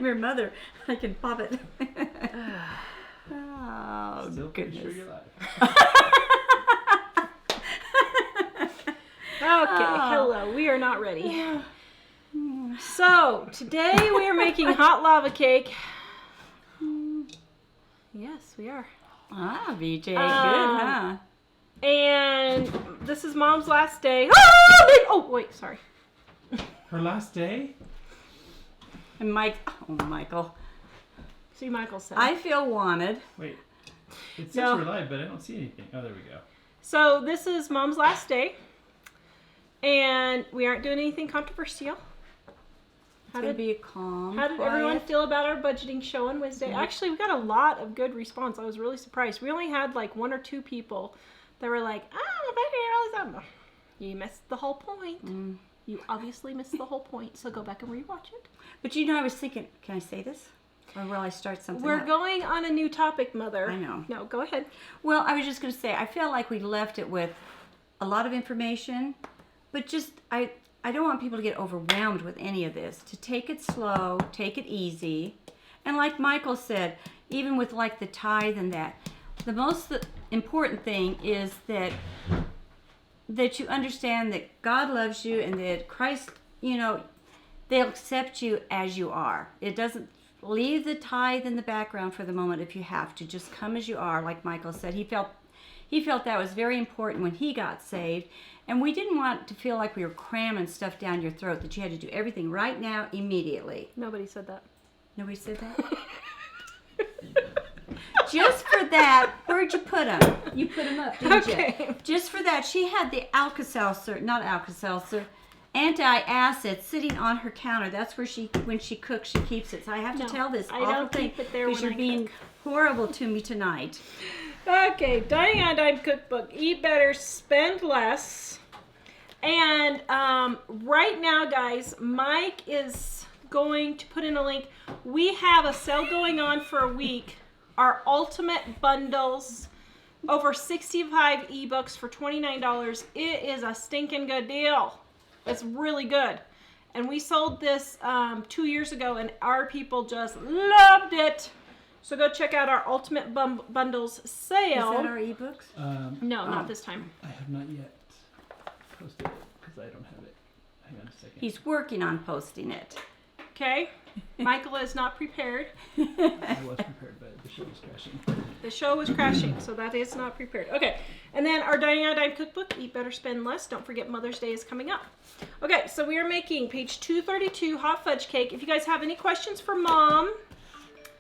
I'm your mother. I can pop it. Oh, still goodness. pretty sure you're alive. Okay, hello. We are not ready. So, today we are making hot lava cake. Yes, we are. Ah, VJ, good, huh? And this is Mom's last day. Oh, wait, sorry. Her last day? And Michael. See, Michael said. I feel wanted. Wait. It says No. we're live, but I don't see anything. Oh, there we go. So, this is Mom's last day. And we aren't doing anything controversial. It's going to be calm. How did everyone feel about our budgeting show on Wednesday? Actually, we got a lot of good response. I was really surprised. We only had like 1 or 2 people that were like, you missed the whole point. You obviously missed the whole point, so go back and rewatch it. But you know, I was thinking, can I say this? Or will I start something We're up? going on a new topic, Mother. I know. No, go ahead. Well, I was just going to say, I feel like we left it with a lot of information, but just, I don't want people to get overwhelmed with any of this. To take it slow, take it easy. And like Michael said, even with like the tithe and that, the most important thing is that you understand that God loves you and that Christ, they'll accept you as you are. It doesn't leave the tithe in the background for the moment if you have to. Just come as you are, like Michael said. He felt that was very important when he got saved. And we didn't want to feel like we were cramming stuff down your throat, that you had to do everything right now, immediately. Nobody said that. Nobody said that? Just for that, where'd you put them? You put them up, didn't you? Just for that, she had the anti-acid sitting on her counter. That's where when she cooks, she keeps it. So I have to tell this awful thing because you're being horrible to me tonight. Okay, Dining on a Dime cookbook. Eat better, spend less. And right now, guys, Mike is going to put in a link. We have a sale going on for a week. Our ultimate bundles, over 65 ebooks for $29. It is a stinking good deal. It's really good. And we sold this 2 years ago, and our people just loved it. So go check out our Ultimate Bundles sale. Is that our ebooks? No, not this time. I have not yet posted it because I don't have it. Hang on a second. He's working on posting it. Okay. Michael is not prepared. I was prepared, but the show was crashing. The show was crashing, so that is not prepared. Okay. And then our Dining on a Dime cookbook, Eat Better, Spend Less. Don't forget Mother's Day is coming up. Okay, so we are making page 232 hot fudge cake. If you guys have any questions for Mom...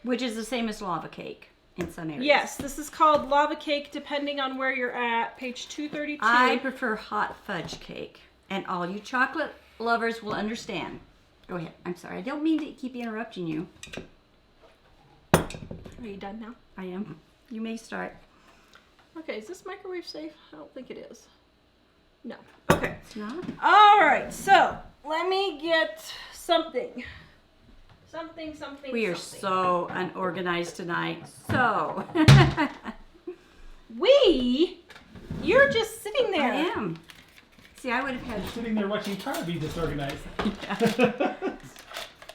Which is the same as lava cake in some areas. Yes, this is called lava cake depending on where you're at. Page 232. I prefer hot fudge cake. And all you chocolate lovers will understand. Go ahead. I'm sorry. I don't mean to keep interrupting you. Are you done now? I am. You may start. Okay, is this microwave safe? I don't think it is. No. Okay. It's not? All right, so let me get something. Something. We are so unorganized tonight. So. You're just sitting there. I am. See, I would have had. Sitting there watching Tara be disorganized.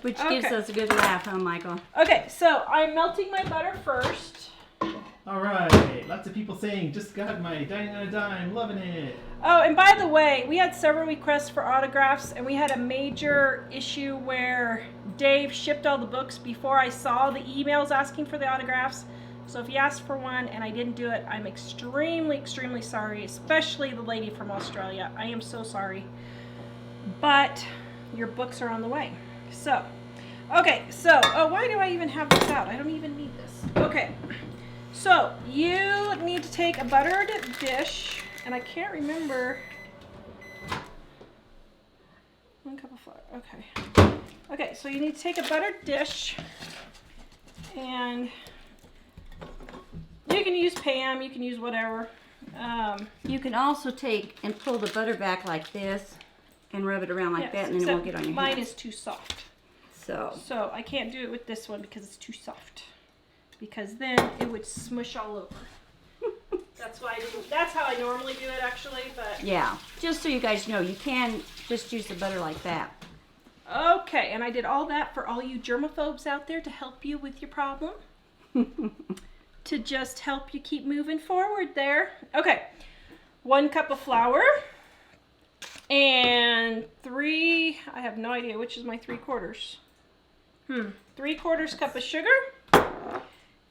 Which gives us a good laugh, huh, Michael? Okay, so I'm melting my butter first. All right. Lots of people saying, just got my Dining on a Dime, loving it. Oh, and by the way, we had several requests for autographs, and we had a major issue where Dave shipped all the books before I saw the emails asking for the autographs. So if you asked for one and I didn't do it, I'm extremely, extremely sorry, especially the lady from Australia. I am so sorry. But your books are on the way. So, okay, so, why do I even have this out? I don't even need this. Okay, so you need to take a buttered dish, and I can't remember. 1 cup of flour, okay. Okay, so you need to take a buttered dish, and you can use Pam, you can use whatever. You can also take and pull the butter back like this and rub it around like that, and then it won't get on your hands. Mine is too soft. So I can't do it with this one because it's too soft. Because then it would smush all over. That's why I didn't. That's how I normally do it, actually. But yeah, just so you guys know, you can just use the butter like that. Okay, and I did all that for all you germaphobes out there to help you with your problem. To just help you keep moving forward there. Okay, 1 cup of flour. And I have no idea which is my 3/4. 3/4 cup of sugar.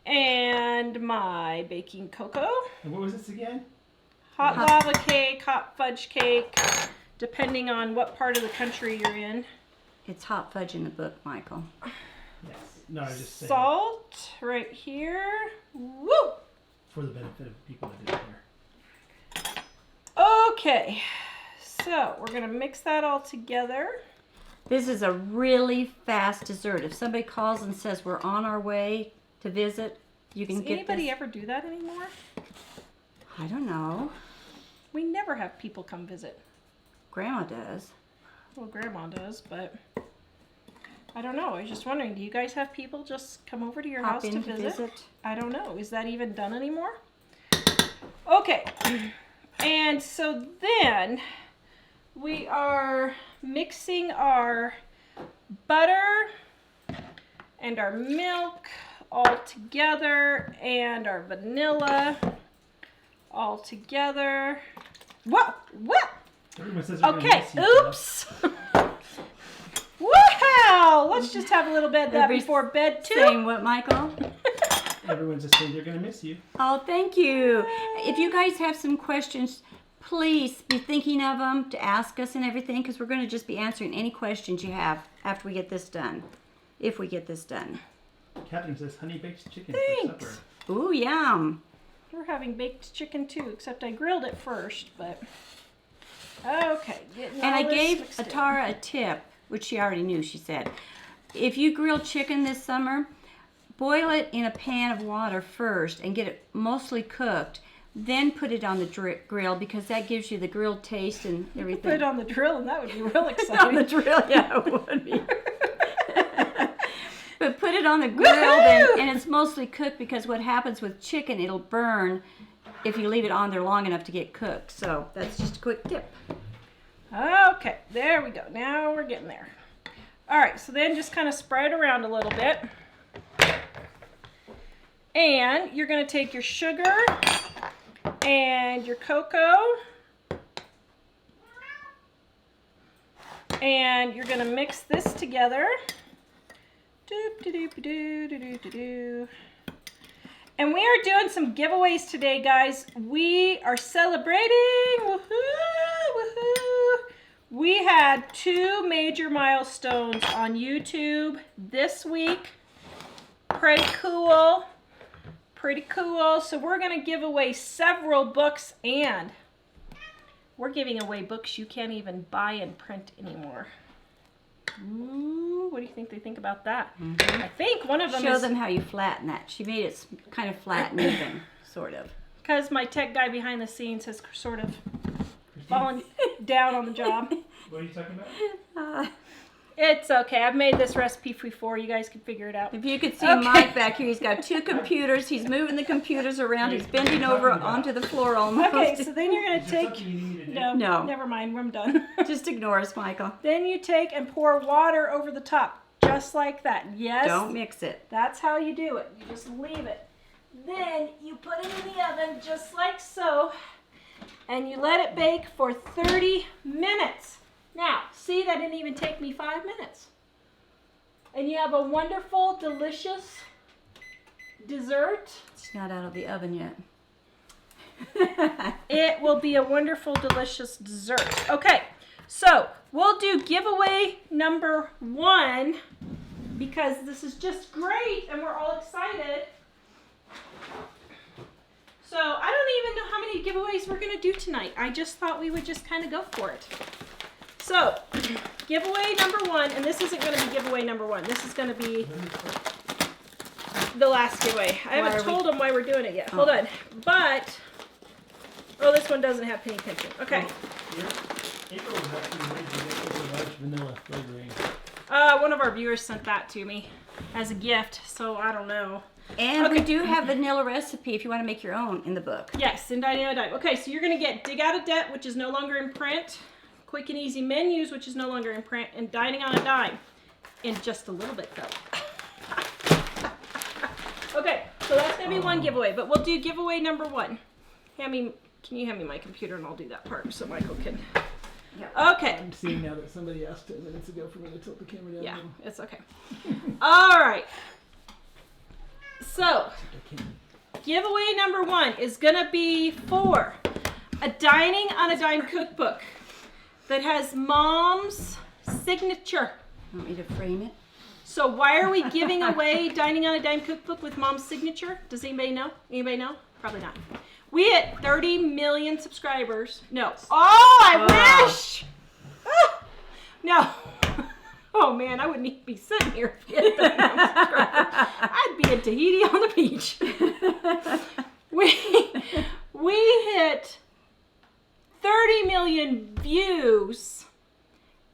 And my baking cocoa. And what was this again? Hot lava cake, hot fudge cake, depending on what part of the country you're in. It's hot fudge in the book, Michael. Yes. No, I was just saying. Salt right here. Woo! For the benefit of people that didn't hear. Okay, so we're gonna mix that all together. This is a really fast dessert. If somebody calls and says we're on our way to visit, you can Does get anybody this. ever do that anymore? I don't know. We never have people come visit. Grandma does. Well, Grandma does, but I don't know. I was just wondering, do you guys have people just come over to your Hop house in to to visit? visit. I don't know. Is that even done anymore? Okay. And so then we are mixing our butter and our milk all together and our vanilla all together. Whoa! Whoa! Everyone says they're gonna Okay, miss you, oops. Wow! Let's just have a little bit of that Everybody's before bed too. Saying what, Michael? Everyone's just saying they're going to miss you. Oh, thank you. If you guys have some questions, please be thinking of them to ask us and everything, because we're going to just be answering any questions you have after we get this done. If we get this done. Catherine says honey baked chicken Thanks. for supper. Ooh, yum. We're having baked chicken too, except I grilled it first, but okay. Getting And all I this gave mixed in. Atara a tip, which she already knew, she said. If you grill chicken this summer, boil it in a pan of water first and get it mostly cooked. Then put it on the grill, because that gives you the grilled taste and everything. Put it on the drill, and that would be real on exciting. the drill, yeah, it would be. But put it on the grill, then, and it's mostly cooked, because what happens with chicken, it'll burn if you leave it on there long enough to get cooked. So that's just a quick tip. Okay, there we go. Now we're getting there. All right, so then just kind of spread it around a little bit. And you're going to take your sugar and your cocoa. And you're going to mix this together. Doop-de-doop-de-doo-doo-doo-doo-doo. And we are doing some giveaways today, guys. We are celebrating. Woohoo! Woohoo! We had 2 major milestones on YouTube this week. Pretty cool. Pretty cool. So we're going to give away several books, and we're giving away books you can't even buy in print anymore. Ooh, what do you think they think about that? Mm-hmm. I think one of them Show is them how you flatten that. She made it kind of flat and even, sort of. because my tech guy behind the scenes has sort of fallen down on the job. What are you talking about? It's okay. I've made this recipe before. You guys can figure it out. If you could see Okay. Mike back here, he's got 2 computers. He's moving the computers around. He's bending over onto the floor almost. Okay, so then you're going Is to there take... something you need me to do? No, No. never mind. I'm done. Just ignore us, Michael. Then you take and pour water over the top, just like that. Yes, Don't mix it. that's how you do it. You just leave it. Then you put it in the oven, just like so, and you let it bake for 30 minutes. Now, see, that didn't even take me 5 minutes. And you have a wonderful, delicious dessert. It's not out of the oven yet. It will be a wonderful, delicious dessert. Okay, so we'll do giveaway number 1 because this is just great and we're all excited. So I don't even know how many giveaways we're going to do tonight. I just thought we would just kind of go for it. So, giveaway number 1, and this isn't going to be giveaway number 1. This is going to be the last giveaway. I haven't told them why we're doing it yet. Hold on. But, oh, this one doesn't have penny pinching. Okay. April was actually made the large vanilla flavoring. One of our viewers sent that to me as a gift, so I don't know. And we Okay. do have vanilla recipe if you want to make your own in the book. Yes, in Dynamo Dive. Okay, so you're going to get Dig Out of Debt, which is no longer in print. Quick and Easy Menus, which is no longer in print, and Dining on a Dime in just a little bit, though. Okay, so that's going to be one giveaway, but we'll do giveaway number 1. Can you hand me my computer and I'll do that part so Michael can... Yeah. Okay. I'm seeing now that somebody asked 10 minutes ago for me to tilt the camera down. Yeah, it's okay. All right. So, giveaway number 1 is going to be for a Dining on a Dime cookbook that has Mom's signature. Want me to frame it? So why are we giving away Dining on a Dime cookbook with Mom's signature? Does anybody know? Anybody know? Probably not. We hit 30 million subscribers. No. Oh, I wish! No. Oh man, I wouldn't even be sitting here if we had 30 million subscribers. I'd be in Tahiti on the beach. We hit 30 million views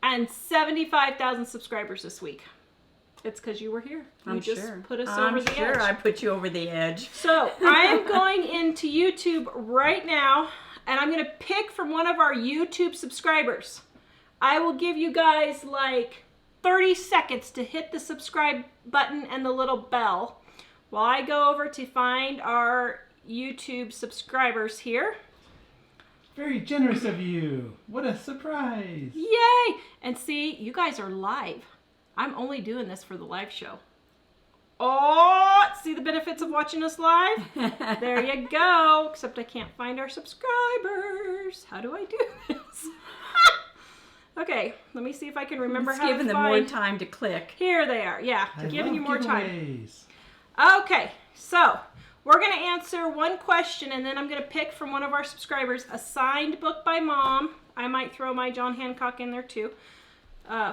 and 75,000 subscribers this week. It's because you were here. You just put us over the edge. I'm sure I put you over the edge. So I am going into YouTube right now, and I'm going to pick from one of our YouTube subscribers. I will give you guys like 30 seconds to hit the subscribe button and the little bell while I go over to find our YouTube subscribers here. Very generous of you. What a surprise. Yay! And see, you guys are live. I'm only doing this for the live show. Oh, see the benefits of watching us live? There you go. Except I can't find our subscribers. How do I do this? Okay, let me see if I can remember how to giving them more time to click. Here they are. Yeah, I giving love you more giveaways. time. Okay, so we're going to answer one question, and then I'm going to pick from one of our subscribers a signed book by Mom. I might throw my John Hancock in there too.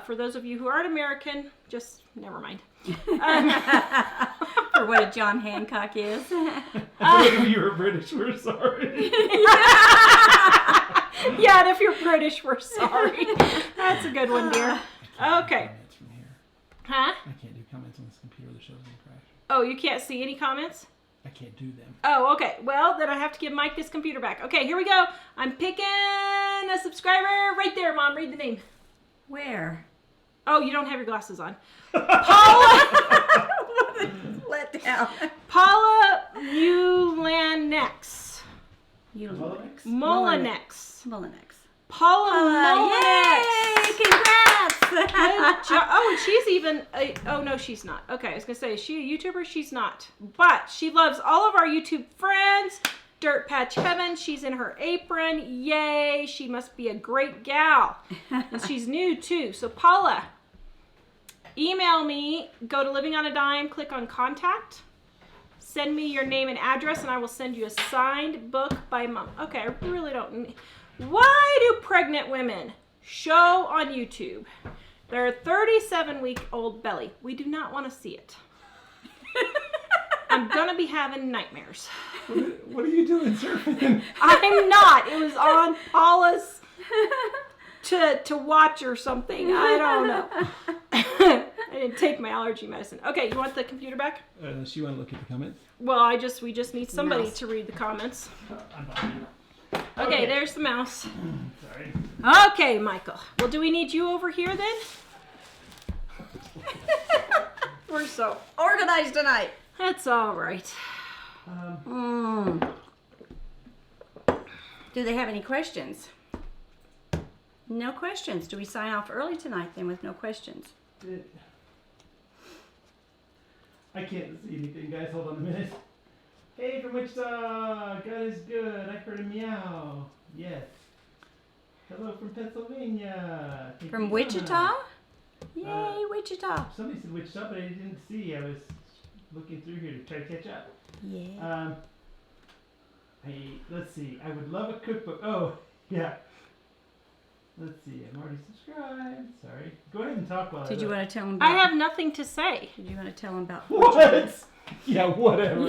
For those of you who aren't American, just never mind. For what a John Hancock is. If you were British, we're sorry. Yeah, and if you're British, we're sorry. That's a good one, dear. Okay. Comments from here. Huh? I can't do comments on this computer. The show's gonna crash. Oh, you can't see any comments? I can't do them. Oh, okay. Well, then I have to give Mike this computer back. Okay, here we go. I'm picking a subscriber right there, Mom. Read the name. Where? Oh, you don't have your glasses on. Paula. Let down. Paula Mulanex. Mullinex? Molinex. Molinex. Paula Molinex. Yay! Congrats! Oh, and she's even, oh no, she's not. Okay, I was gonna say, is she a YouTuber? She's not. But she loves all of our YouTube friends. Dirt Patch Heaven, she's in her apron. Yay, she must be a great gal. And she's new too. So Paula, email me, go to Living on a Dime, click on contact. Send me your name and address and I will send you a signed book by Mom. Okay, I really don't. Why do pregnant women show on YouTube their 37-week-old belly? We do not want to see it. I'm gonna be having nightmares. What are you doing, surfing? I'm not. It was on Paula's to watch or something. I don't know. I didn't take my allergy medicine. Okay, you want the computer back? Unless you want to look at the comments. Well, we just need somebody Mouse. to read the comments. I'm fine. Okay, there's the mouse. Sorry. Okay, Michael. Well, do we need you over here then? We're so organized tonight. That's all right. Do they have any questions? No questions. Do we sign off early tonight then with no questions? I can't see anything, guys. Hold on a minute. Hey, from Wichita. God is good. I heard a meow. Yes. Hello from Pennsylvania. Thank From you so Wichita? much. Yay, Wichita. Somebody said Wichita, but I didn't see. I was looking through here to try to catch up. Yeah. Let's see. I would love a cookbook. Oh, yeah. Let's see. I'm already subscribed. Sorry. Go ahead and talk while Did you want to tell them I about... have nothing to say. Did you want to tell them about... What? Yeah, whatever.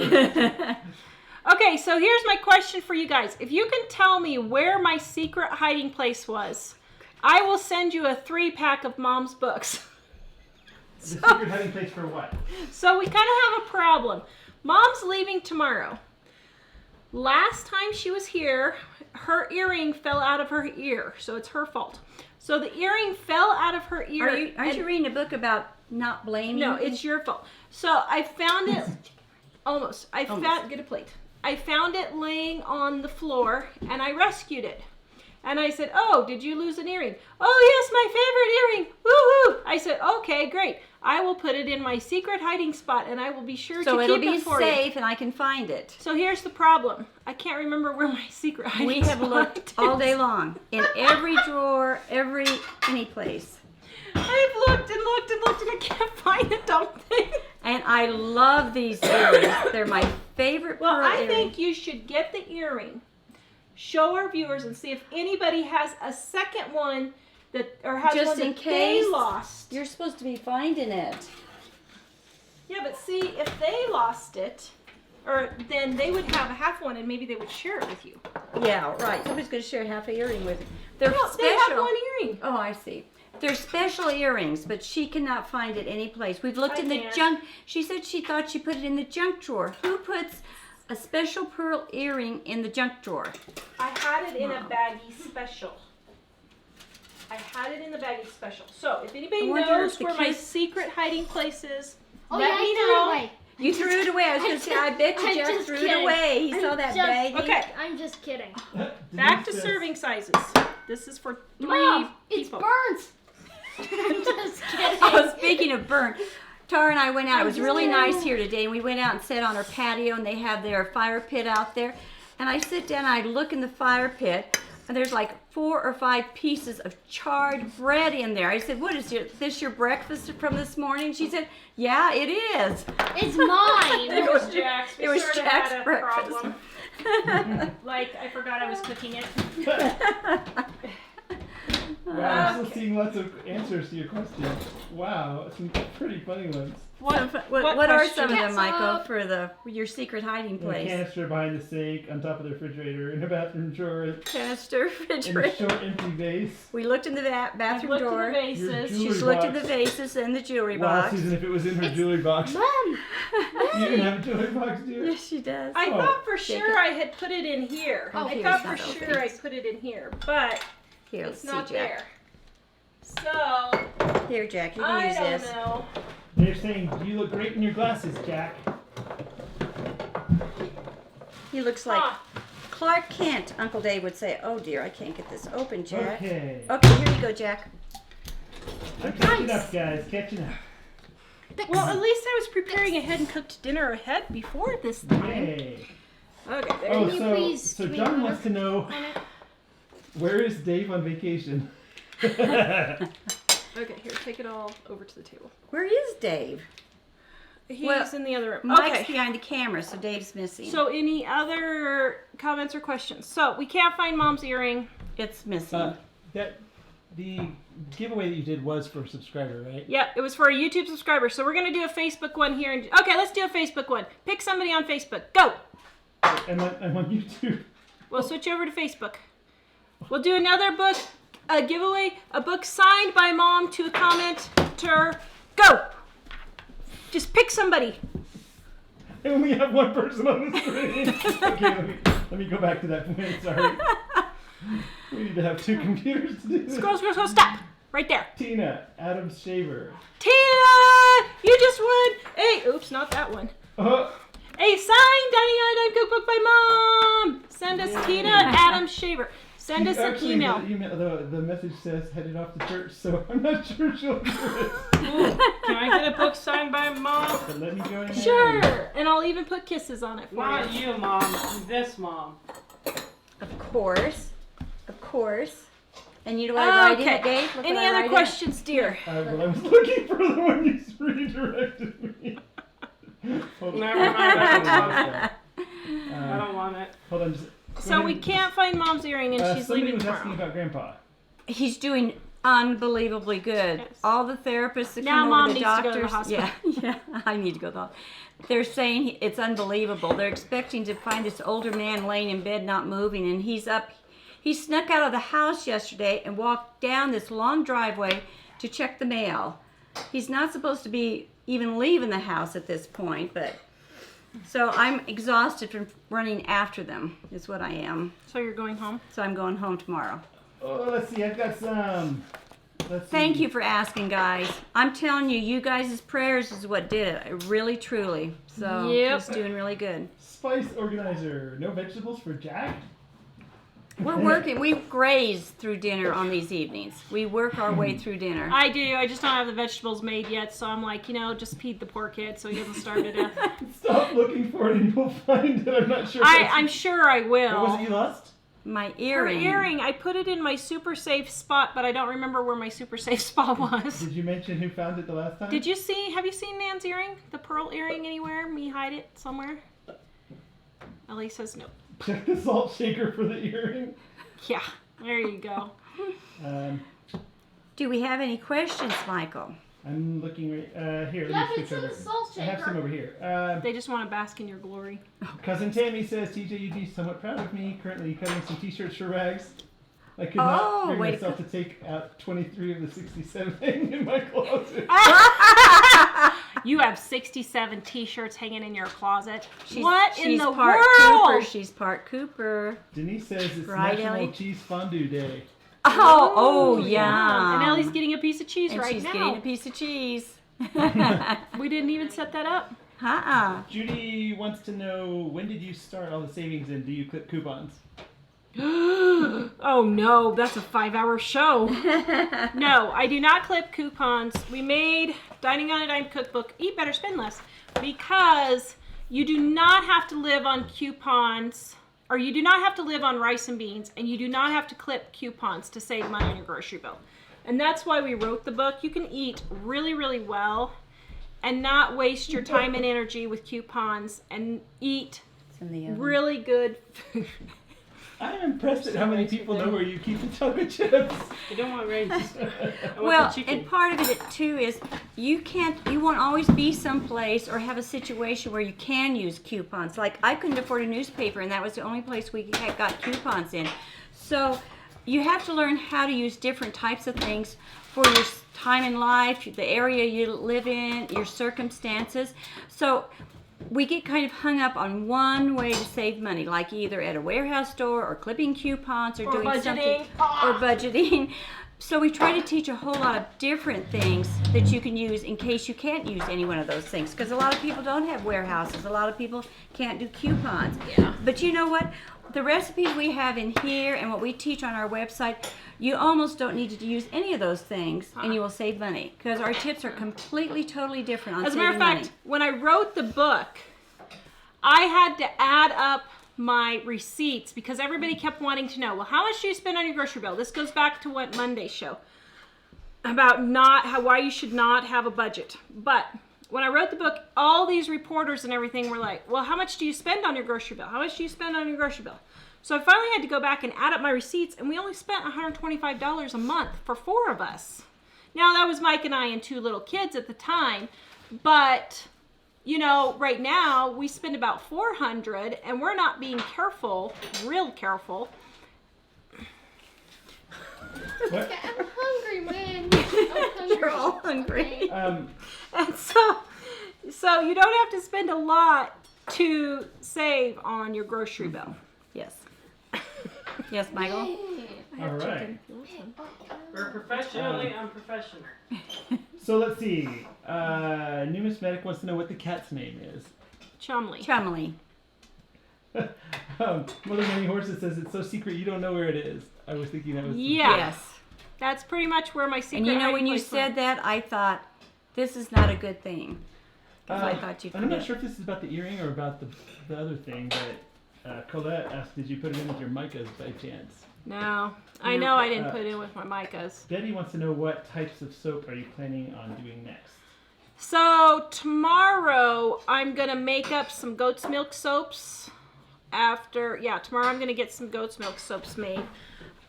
Okay, so here's my question for you guys. If you can tell me where my secret hiding place was, I will send you a 3-pack of Mom's books. The secret hiding place for what? So we kind of have a problem. Mom's leaving tomorrow. Last time she was here, her earring fell out of her ear, so it's her fault. So the earring fell out of her ear. Aren't you reading a book about not blaming? No, it's your fault. So I found it. Almost. Get a plate. I found it laying on the floor, and I rescued it. And I said, "Oh, did you lose an earring?" "Oh, yes, my favorite earring. Woo-hoo!" I said, "Okay, great. I will put it in my secret hiding spot, and I will be sure to keep it for you." So it'll be safe, and I can find it. So here's the problem. I can't remember where my secret hiding spot is. We have looked all day long in every drawer, any place. I've looked and looked and looked, and I can't find the dumb thing. And I love these earrings. They're my favorite pearl Well, I earring. think you should get the earring, show our viewers, and see if anybody has a second one or has Just one in that case. they lost. You're supposed to be finding it. Yeah, but see, if they lost it, or then they would have a half one, and maybe they would share it with you. Yeah, right. Somebody's going to share half an earring with you. They're No, special. they have one earring. Oh, I see. They're special earrings, but she cannot find it any place. We've looked I in the can. junk. She said she thought she put it in the junk drawer. Who puts a special pearl earring in the junk drawer? I had it in a Wow. baggie special. So if anybody I wonder knows if the where my kids- secret hiding place is, Oh, let yeah, me I threw know. it away. You threw it away. I was going to say, I bet you I'm Jack just threw it kidding. away. He saw I'm that just- bag. Okay, I'm just kidding. back to Denise says- serving sizes. This is for 3 Mom, it's people. burnt. I'm just kidding. Oh, speaking of burnt, Tara and I went out. It was just really kidding. nice here today. And we went out and sat on our patio, and they have their fire pit out there. And I sit down, and I look in the fire pit, and there's like 4 or 5 pieces of charred bread in there. I said, "What is this your breakfast from this morning?" She said, "Yeah, it is." It's mine. It was Jack's. We It was sort of Jack's had a breakfast. problem. Like, I forgot I was cooking it. Wow, I'm still seeing lots of answers to your questions. Wow, some pretty funny ones. What are some of them, Yes, Michael, for your secret hiding In a place? canister behind the sink, on top of the refrigerator, in a bathroom drawer, Canister, in a refrigerator. short empty vase. We looked in the I bathroom looked door. in the vases. Jewelry She's looked in the box. vases and the jewelry Wow, box. Susan, if it was in her jewelry box. Mom, You didn't have a jewelry box, do you? Yes, she does. I Oh. thought for Take sure it. I had put it in here. Oh, I here's thought for not sure I open. put it in here, but Here, it's let's not see, Jack. there. So, Here, Jack, you can I use don't this. know. They're saying, you look great in your glasses, Jack. He looks like Huh. Clark Kent. Uncle Dave would say, "Oh dear, I can't get this open, Jack." Okay. Okay, here you go, Jack. I'm catching up, guys. Catching up. Well, at least I was preparing ahead and cooked dinner ahead before this time. Yay. Okay, there Oh, Can you so, please so give me John one wants to know, where is Dave on vacation? Okay, here, take it all over to the table. Where is Dave? He's Well, in the other room. Mike's Okay. behind the camera, so Dave's missing. So, any other comments or questions? So, we can't find Mom's earring. it's missing. The giveaway that you did was for a subscriber, right? Yep, it was for a YouTube subscriber. So, we're going to do a Facebook one here. Okay, let's do a Facebook one. Pick somebody on Facebook. Go! I'm on YouTube. We'll switch over to Facebook. We'll do another book, a giveaway, a book signed by Mom to a commenter. Go! Just pick somebody. I only have one person on the screen. Okay, let me go back to that point. Sorry. We need to have 2 computers to do this. Scroll, scroll, scroll, stop! Right there. Tina, Adam Shaver. Tina! You just won a, oops, not that one. Oh, A signed Dining Cookbook by Mom! Send us Tina Adam Shaver. Send us an actually, email. The message says headed off to church, so I'm not sure she'll do it. Ooh, can I get a book signed by Mom? But let me go ahead. Sure! And I'll even put kisses on it for Not you. you, Mom. This Mom. Of course. And you know what I write in it, Dave? Look Any what I other write in it. questions, dear? Well, I was looking for the one you redirected me. Hold on. Never mind. I don't want it. I Uh, don't want it. hold on. Just, go So ahead we and- can't find Mom's earring and she's somebody leaving was asking tomorrow. about Grandpa. He's doing unbelievably good. Yes. All the therapists that Now come Mom over, the needs to go doctors. to the hospital. Yeah, I need to go to the hospital. They're saying it's unbelievable. They're expecting to find this older man laying in bed not moving, and he's up. He snuck out of the house yesterday and walked down this long driveway to check the mail. He's not supposed to be even leaving the house at this point, but So I'm exhausted from running after them, is what I am. So you're going home? So I'm going home tomorrow. Oh, let's see. I've got some. Let's see. Thank you for asking, guys. I'm telling you, you guys' prayers is what did it. Really, truly. So Yep. he's doing really good. Spice organizer. No vegetables for Jack? We're working. We graze through dinner on these evenings. We work our way through dinner. I do. I just don't have the vegetables made yet, so I'm like, just feed the poor kid so he doesn't starve to death. Stop looking for it and you'll find it. I'm not sure. I'm sure I will. What was it you lost? My Her earring. earring. I put it in my super safe spot, but I don't remember where my super safe spot was. Did you mention who found it the last time? Have you seen Nan's earring? The pearl earring anywhere? Me hide it somewhere? Ellie says no. Check the salt shaker for the earring. Yeah, there you go. Do we have any questions, Michael? I'm looking right here. Yeah, Let me it's switch in over. the salt I have some shaker. over here. They just want to bask in your glory. Cousin Tammy says, TJ, you'd be somewhat proud of me. Currently cutting some t-shirts for rags. I could not bring way to myself to take out 23 of the 67 hanging in my closet. You have 67 t-shirts hanging in your closet. She's in the part world? Cooper. She's part Cooper. Denise says it's Right, National Ellie? Cheese Fondue Day. Oh, Yum. yeah. And Ellie's getting a piece of cheese And right she's now. getting a piece of cheese. We didn't even set that up. Judy wants to know, when did you start all the savings and do you clip coupons? Oh no, that's a 5-hour show. No, I do not clip coupons. We made Dining on a Dime cookbook, Eat Better, Spend Less, because you do not have to live on coupons, or you do not have to live on rice and beans, and you do not have to clip coupons to save money on your grocery bill. And that's why we wrote the book. You can eat really, really well and not waste your time and energy with coupons and eat It's in the oven. really good food. I'm impressed at how many people know where you keep the chocolate chips. I don't want rice. I want Well, the chicken. and part of it too is you won't always be someplace or have a situation where you can use coupons. Like I couldn't afford a newspaper, and that was the only place we had got coupons in. So you have to learn how to use different types of things for your time in life, the area you live in, your circumstances. So we get kind of hung up on one way to save money, like either at a warehouse store or clipping coupons or doing budgeting. something or budgeting. So we try to teach a whole lot of different things that you can use in case you can't use any one of those things. Because a lot of people don't have warehouses. A lot of people can't do coupons. Yeah. But you know what? The recipes we have in here and what we teach on our website, you almost don't need to use any of those things, and you will save money. Because our tips are completely, totally different on As a saving matter of fact, money. when I wrote the book, I had to add up my receipts because everybody kept wanting to know, well, how much do you spend on your grocery bill? This goes back to what Monday's show about why you should not have a budget. But when I wrote the book, all these reporters and everything were like, well, how much do you spend on your grocery bill? How much do you spend on your grocery bill? So I finally had to go back and add up my receipts, and we only spent $125 a month for 4 of us. Now, that was Mike and I and 2 little kids at the time, but, right now, we spend about $400, and we're not being careful, real careful. What? I'm hungry, man. I'm hungry. You're all hungry. And so you don't have to spend a lot to save on your grocery bill. Yes. Yes, Michael? All right. We're professionally unprofessional. So let's see. Newest Medic wants to know what the cat's name is. Chumley. Chumley. Mother Many Horses says it's so secret you don't know where it is. I was thinking that was. Yeah. Yes. That's pretty much where my secret And you know, hiding when you place said went. that, I thought, this is not a good thing. Because I thought you'd I'm not forget. sure if this is about the earring or about the other thing, but Colette asked, did you put it in with your micas by chance? No. I know I didn't put it in with my micas. Betty wants to know what types of soap are you planning on doing next? So tomorrow I'm going to make up some goat's milk soaps. Tomorrow I'm going to get some goat's milk soaps made.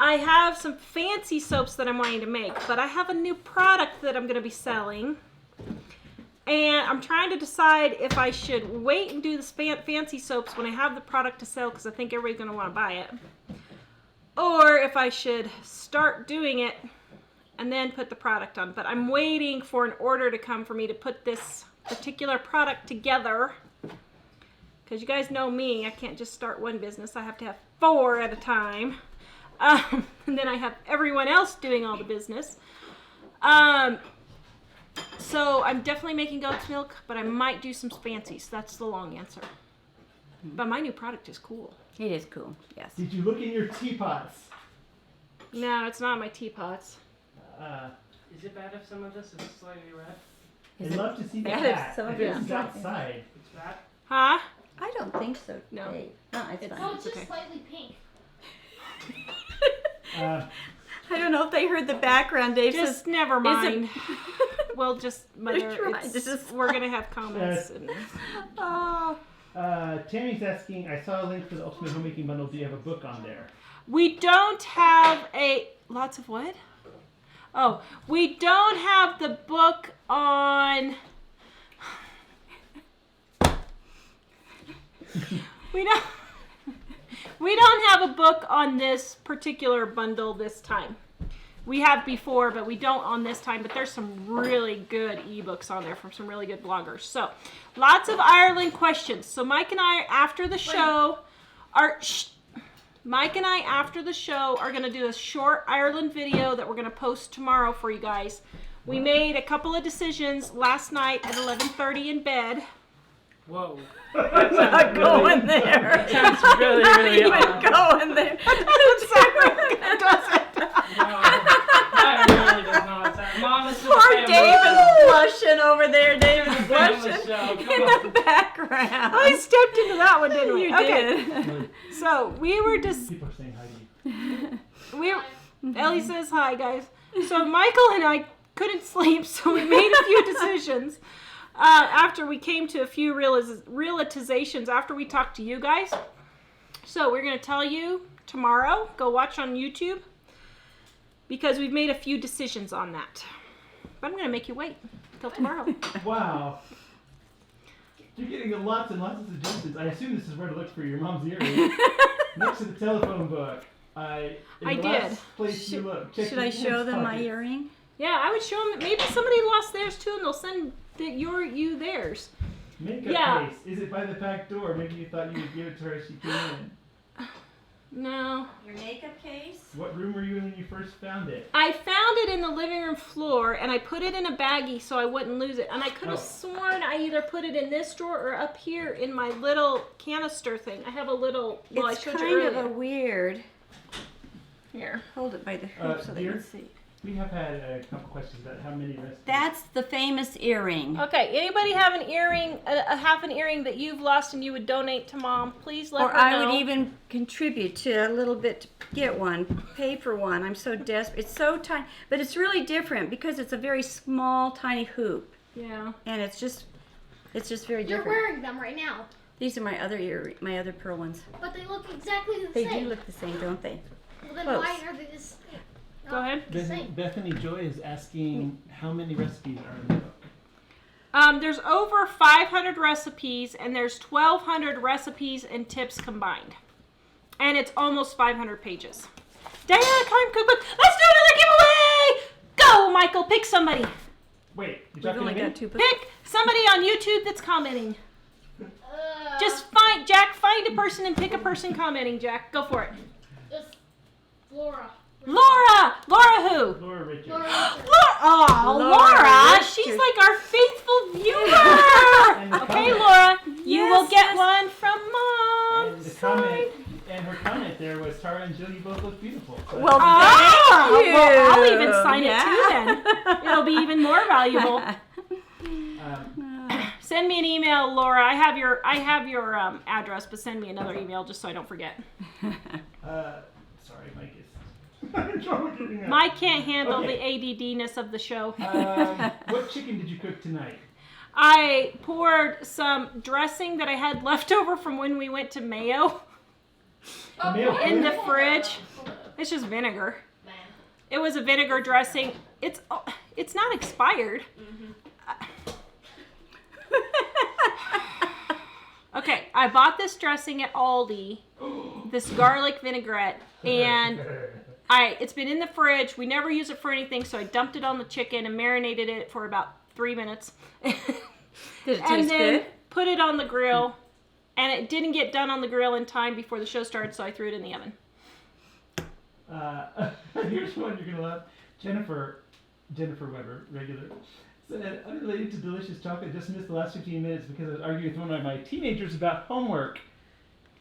I have some fancy soaps that I'm wanting to make, but I have a new product that I'm going to be selling. And I'm trying to decide if I should wait and do the fancy soaps when I have the product to sell, because I think everybody's going to want to buy it. Or if I should start doing it and then put the product on. But I'm waiting for an order to come for me to put this particular product together because you guys know me. I can't just start one business. I have to have 4 at a time. And then I have everyone else doing all the business. So I'm definitely making goat's milk, but I might do some fancies. That's the long answer. But my new product is cool. It is cool. Yes. Did you look in your teapots? No, it's not my teapots. Is it bad if some of this is slightly red? I'd love to see the bad if cat. some of If it it's is slightly- outside. It's bad? Huh? I don't think so. No. Dave. No, it's It's- fine. Oh, it's just okay. slightly pink. I don't know if they heard the background. Dave Just says, never "Is it-" mind. We'll just, Mother, trying it's, to just- we're going to have comments. And, Oh. Tammy's asking, I saw a link for the Ultimate Homemaking Bundle. Do you have a book on there? we don't have lots of what? Oh, we don't have the book on, we don't have a book on this particular bundle this time. We have before, but we don't on this time. But there's some really good ebooks on there from some really good bloggers. So, lots of Ireland questions. So Mike and I, after the show, are going to do a short Ireland video that we're going to post tomorrow for you guys. We made a couple of decisions last night at 11:30 in bed. Whoa. I'm not going there. Sounds really, really Even odd. going there. That really does not sound. Mom, this is Poor a family Dave show. is blushing over there. Dave is Family blushing show. in Come on. the background. I stepped into that one, didn't we? You Okay. did. So we were just People are saying hi to you. Ellie says hi, guys. So Michael and I couldn't sleep, so we made a few decisions after we came to a few realizations after we talked to you guys. So we're going to tell you tomorrow. Go watch on YouTube because we've made a few decisions on that. But I'm going to make you wait until tomorrow. Wow. You're getting lots and lots of suggestions. I assume this is where to look for your mom's earring. Next to the telephone book. I the did. last place you look. Check Should your I show pants them my pocket. earring? Yeah, I would show them. Maybe somebody lost theirs too, and they'll send you theirs. Makeup Yeah. case. Is it by the back door? Maybe you thought you would give it to her as she came in. No. Your makeup case? What room were you in when you first found it? I found it in the living room floor, and I put it in a baggie so I wouldn't lose it. And I could have sworn I either put it in this drawer or up here in my little canister thing. I have a little, well, It's I showed you kind of earlier. a weird. Here. Hold it by the hoop so they dear? can see. We have had a couple questions about how many recipes. That's the famous earring. Okay, anybody have an earring, a half an earring that you've lost and you would donate to Mom? Please let Or her I know. would even contribute to a little bit to get one, pay for one. I'm so desperate. It's so tiny, but it's really different because it's a very small, tiny hoop, Yeah. and it's just very You're different. wearing them right now, These are my other pearl ones. but they look exactly the They same. do look the same, don't they? Well, then close. why are they the same? Go ahead. The same. Bethany Joy is asking how many recipes are in the book. There's over 500 recipes, and there's 1,200 recipes and tips combined. And it's almost 500 pages. Diana Climb Cookbook, let's do another giveaway! Go, Michael, pick somebody. Wait, you're We've talking only again? got 2 books. Pick somebody on YouTube that's commenting. Just find a person and pick a person commenting, Jack. Go for it. Just Laura. Laura! Laura who? Laura Richards. Laura. Laura! Oh, Laura Laura! Richards. She's like our faithful viewer! And the Okay, comment- Laura, you will Yes, get yes. one from Mom. And the Sorry. comment, and her comment there was Tara and Jill, you both look beautiful. So Well, Oh, thank you. well, I'll even sign Yeah. it too then. It'll be even more valuable. Send me an email, Laura. I have your address, but send me another email just so I don't forget. Sorry, Mike is having trouble getting up. Mike can't handle Okay. the ADD-ness of the show. What chicken did you cook tonight? I poured some dressing that I had left over from when we went to Mayo Mayo in the food? fridge. It's just vinegar. It was a vinegar dressing. It's not expired. Okay, I bought this dressing at Aldi, this garlic vinaigrette, and it's been in the fridge. We never use it for anything, so I dumped it on the chicken and marinated it for about 3 minutes. Did it And taste then good? put it on the grill. And it didn't get done on the grill in time before the show started, so I threw it in the oven. Here's one you're gonna love. Jennifer Weber, regular, said, unrelated to delicious chocolate, just missed the last 15 minutes because I was arguing with one of my teenagers about homework.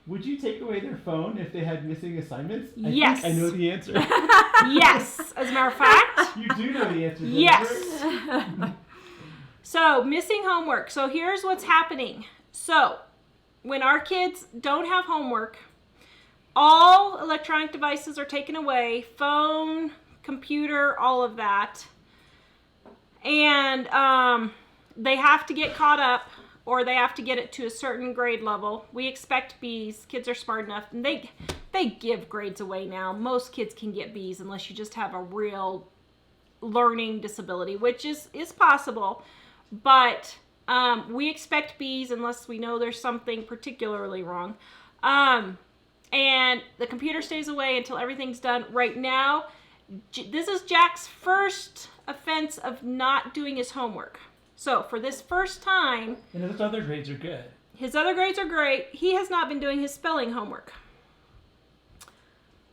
Would you take away their phone if they had missing assignments? Yes. I know the answer. Yes, as a matter of fact. You do know the answer, Jennifer. Yes. So, missing homework. So, here's what's happening. So, when our kids don't have homework, all electronic devices are taken away, phone, computer, all of that. And they have to get caught up, or they have to get it to a certain grade level. We expect B's. Kids are smart enough, and they give grades away now. Most kids can get B's unless you just have a real learning disability, which is possible. But we expect B's unless we know there's something particularly wrong. And the computer stays away until everything's done. Right now, this is Jack's first offense of not doing his homework. So for this first time... And his other grades are good. His other grades are great. He has not been doing his spelling homework.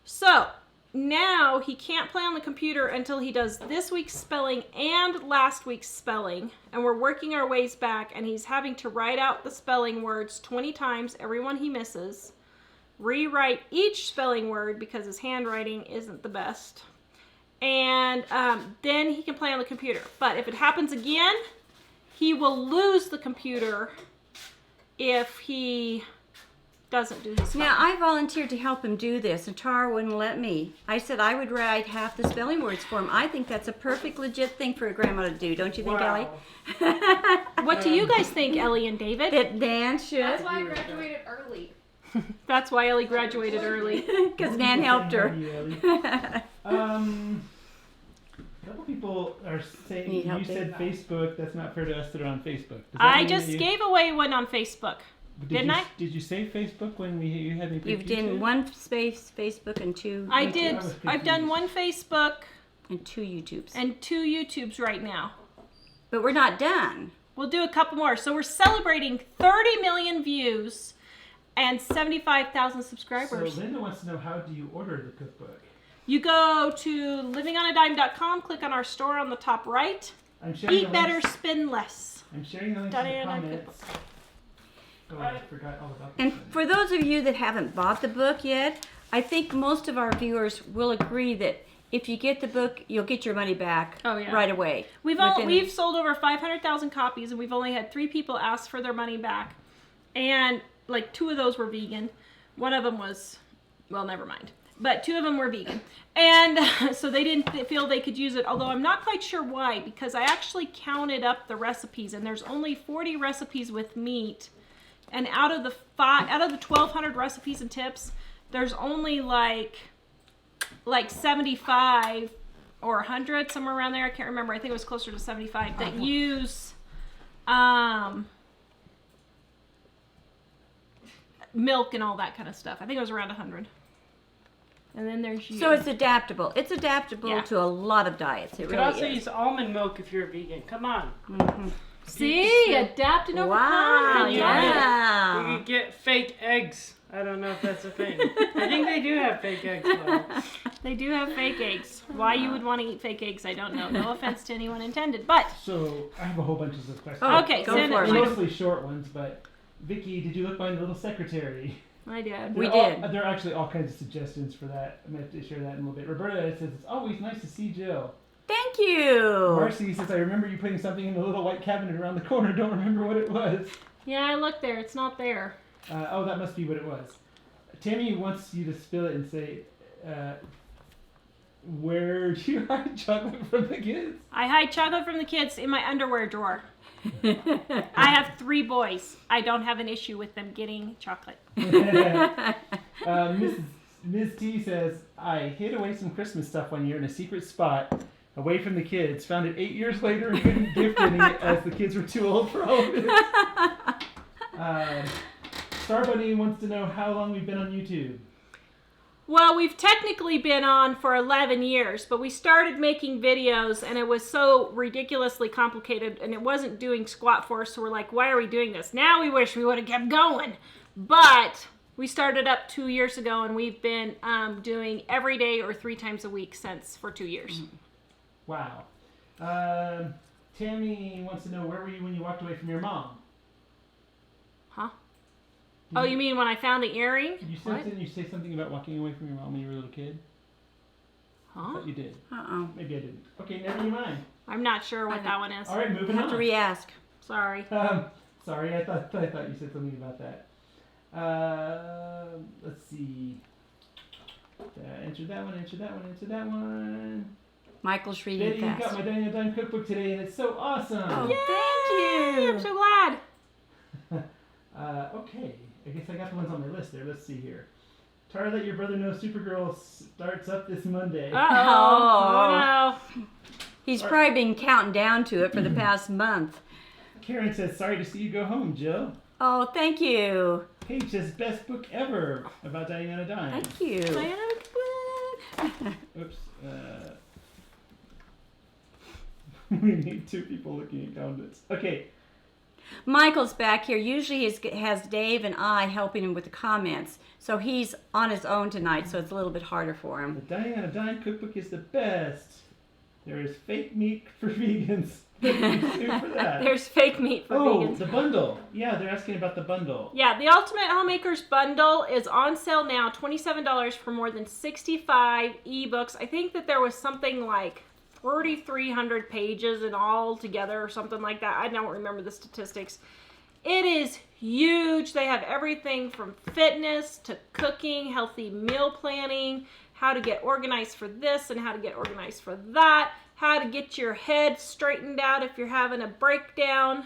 So now he can't play on the computer until he does this week's spelling and last week's spelling. And we're working our ways back, and he's having to write out the spelling words 20 times, every one he misses. Rewrite each spelling word because his handwriting isn't the best. And then he can play on the computer. But if it happens again, he will lose the computer if he doesn't do his spelling. Now, I volunteered to help him do this, and Tara wouldn't let me. I said I would write half the spelling words for him. I think that's a perfect, legit thing for a grandma to do. Don't you think, Ellie? What do you guys think, Ellie and David? That Dan should. That's why I graduated early. That's why Ellie graduated early. Because Nan helped her. A couple people are saying Need help, you said David? Facebook. That's not fair to us that are on Facebook. Does that I mean just that you- gave away one on Facebook. Didn't I? Did you say Facebook when you had me? You've done one space Facebook and two. I YouTube- did. I was I've done confused. one Facebook and two YouTubes. and 2 YouTubes right now. But we're not done. We'll do a couple more. So we're celebrating 30 million views and 75,000 subscribers. So Linda wants to know, how do you order the cookbook? You go to livingonadime.com, click on our store on the top right. I'm sharing Eat the better, links. spend less. I'm sharing the links in the Diane, I comments. Oh, I forgot all about this. And for those of you that haven't bought the book yet, I think most of our viewers will agree that if you get the book, you'll get your money back Oh, yeah. right away. We've sold over 500,000 copies, and we've only had 3 people ask for their money back. And like 2 of those were vegan. One of them was, well, never mind. But 2 of them were vegan. And so they didn't feel they could use it, although I'm not quite sure why, because I actually counted up the recipes, and there's only 40 recipes with meat. And out of the 1,200 recipes and tips, there's only like 75 or 100, somewhere around there. I can't remember. I think it was closer to 75 that use milk and all that kind of stuff. I think it was around 100. And then there's you. So it's adaptable. It's adaptable Yeah. to a lot of diets. It You could really also is. use almond milk if you're a vegan. Come on. Mhm. See, adapt and overcome. Wow, You yeah. could get fake eggs. I don't know if that's a thing. I think they do have fake eggs though. They do have fake eggs. Why you would want to eat fake eggs, I don't know. No offense to anyone intended, but So I have a whole bunch of questions. Oh, okay, go send for it. it. Mostly short ones, but Vicky, did you look behind the little secretary? I did. We There are did. There are actually all kinds of suggestions for that. I'm going to share that in a little bit. Roberta says, it's always nice to see Jill. Thank you. Marcy says, I remember you putting something in the little white cabinet around the corner. Don't remember what it was. Yeah, I looked there. It's not there. Oh, that must be what it was. Tammy wants you to spill it and say, where do you hide chocolate from the kids? I hide chocolate from the kids in my underwear drawer. I have 3 boys. I don't have an issue with them getting chocolate. Ms. T says, I hid away some Christmas stuff one year in a secret spot away from the kids. Found it 8 years later and couldn't gift any as the kids were too old for all of it. Star Bunny wants to know how long we've been on YouTube. Well, we've technically been on for 11 years, but we started making videos and it was so ridiculously complicated and it wasn't doing squat for us, so we're like, why are we doing this? Now we wish we would have kept going. But we started up 2 years ago and we've been doing every day or 3 times a week for 2 years. Wow. Tammy wants to know, where were you when you walked away from your mom? Huh? Oh, you mean when I found the earring? Didn't you say something about walking away from your mom when you were a little kid? I Huh? thought you did. Uh-oh. Maybe I didn't. Okay, never mind. I'm not sure what that one is. All right, moving I have to on. re-ask. Sorry. Sorry, I thought you said something about that. Let's see. Enter that one. Michael's reading Betty, you got fast. my Dining on a Dime cookbook today, and it's so awesome. Oh, Yay! thank you. I'm so glad. Okay, I guess I got the ones on my list there. Let's see here. Tara, let your brother know Supergirl starts up this Monday. Oh no. He's probably been counting down to it for the past month. Karen says, sorry to see you go home, Jill. Oh, thank you. Paige says, best book ever about dining on a dime. Thank you. Oops. We need 2 people looking at comments. Okay. Michael's back here. Usually he has Dave and I helping him with the comments. So he's on his own tonight, so it's a little bit harder for The him. Dining on a Dime cookbook is the best. There is fake meat for vegans. Thank you for that. There's fake meat for vegans. The bundle. Yeah, they're asking about the bundle. Yeah, the Ultimate Homemakers Bundle is on sale now, $27 for more than 65 ebooks. I think that there was something like 3,300 pages in all together or something like that. I don't remember the statistics. It is huge. They have everything from fitness to cooking, healthy meal planning, how to get organized for this and how to get organized for that, how to get your head straightened out if you're having a breakdown.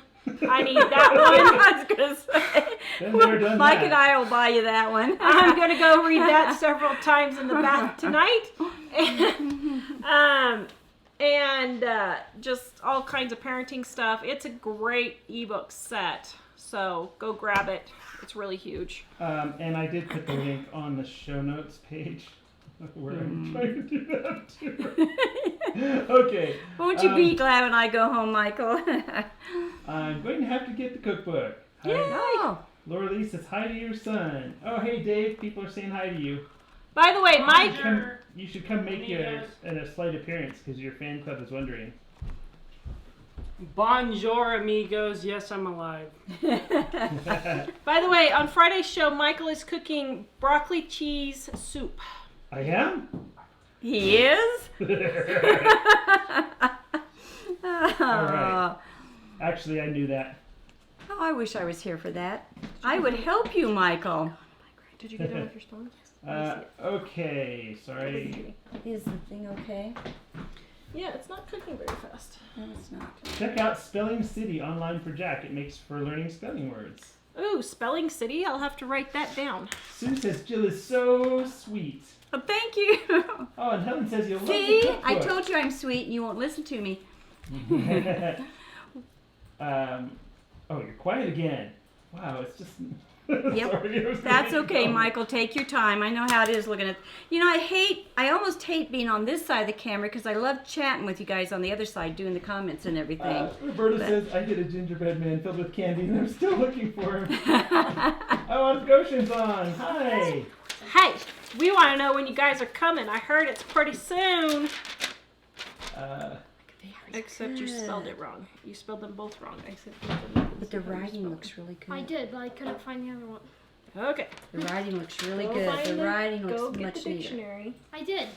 I need that one. I was going to say. Been there, done Mike that. and I will buy you that one. I'm going to go read that several times in the bath tonight. And just all kinds of parenting stuff. It's a great ebook set. So go grab it. It's really huge. And I did put the link on the show notes page where I'm trying to do that too. Okay. Won't you be glad when I go home, Michael? I'm going to have to get the cookbook. Hi. Oh. Laura Lee says hi to your son. Oh, hey Dave. People are saying hi to you. By the way, Mike... You should come make a slight appearance because your fan club is wondering. Bonjour, amigos. Yes, I'm alive. By the way, on Friday's show, Michael is cooking broccoli cheese soup. I am? He is? All right. Actually, I knew that. Oh, I wish I was here for that. I would help you, Michael. Did you get done with your spoon? Okay. Sorry. Is the thing okay? Yeah, it's not cooking very fast. No, it's not. Check out Spelling City online for Jack. It makes for learning spelling words. Ooh, Spelling City. I'll have to write that down. Sue says Jill is so sweet. Oh, thank you. Oh, and Helen says you'll love the See, cookbook. I told you I'm sweet and you won't listen to me. Oh, you're quiet again. Wow, it's just... Yep. Sorry, I was That's letting okay, you go. Michael. Take your time. I know how it is looking at... You know, I almost hate being on this side of the camera because I love chatting with you guys on the other side, doing the comments and everything. Roberta says, I get a gingerbread man filled with candy and I'm still looking for him. Oh, Goshen's on. Hi. Hey, we want to know when you guys are coming. I heard it's pretty soon. Except you spelled it wrong. You spelled them both wrong. But the writing looks really good. I did, but I couldn't find the other one. Okay. The writing looks really Go good. find The writing Go looks get much the neater. dictionary. I did.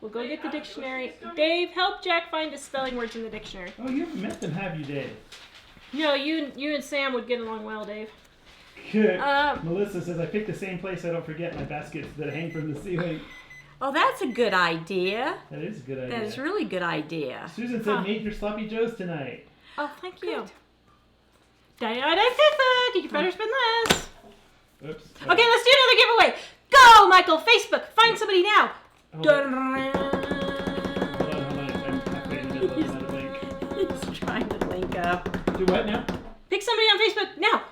We'll go get the dictionary. Dave, help Jack find the spelling words in the dictionary. Oh, you haven't met them, have you, Dave? No, you and Sam would get along well, Dave. Good. Melissa says, I picked the same place I don't forget my baskets that hang from the ceiling. Oh, that's a good idea. That is a good idea. That is a really good idea. Susan said, made your sloppy joes tonight. Oh, thank you. Diana Cookbook, you better spend this. Oops. Okay, let's do another giveaway. Go, Michael, Facebook, find somebody now. Hold on, I'm halfway in the middle of another link. He's trying to link up. Do what now? Pick somebody on Facebook now.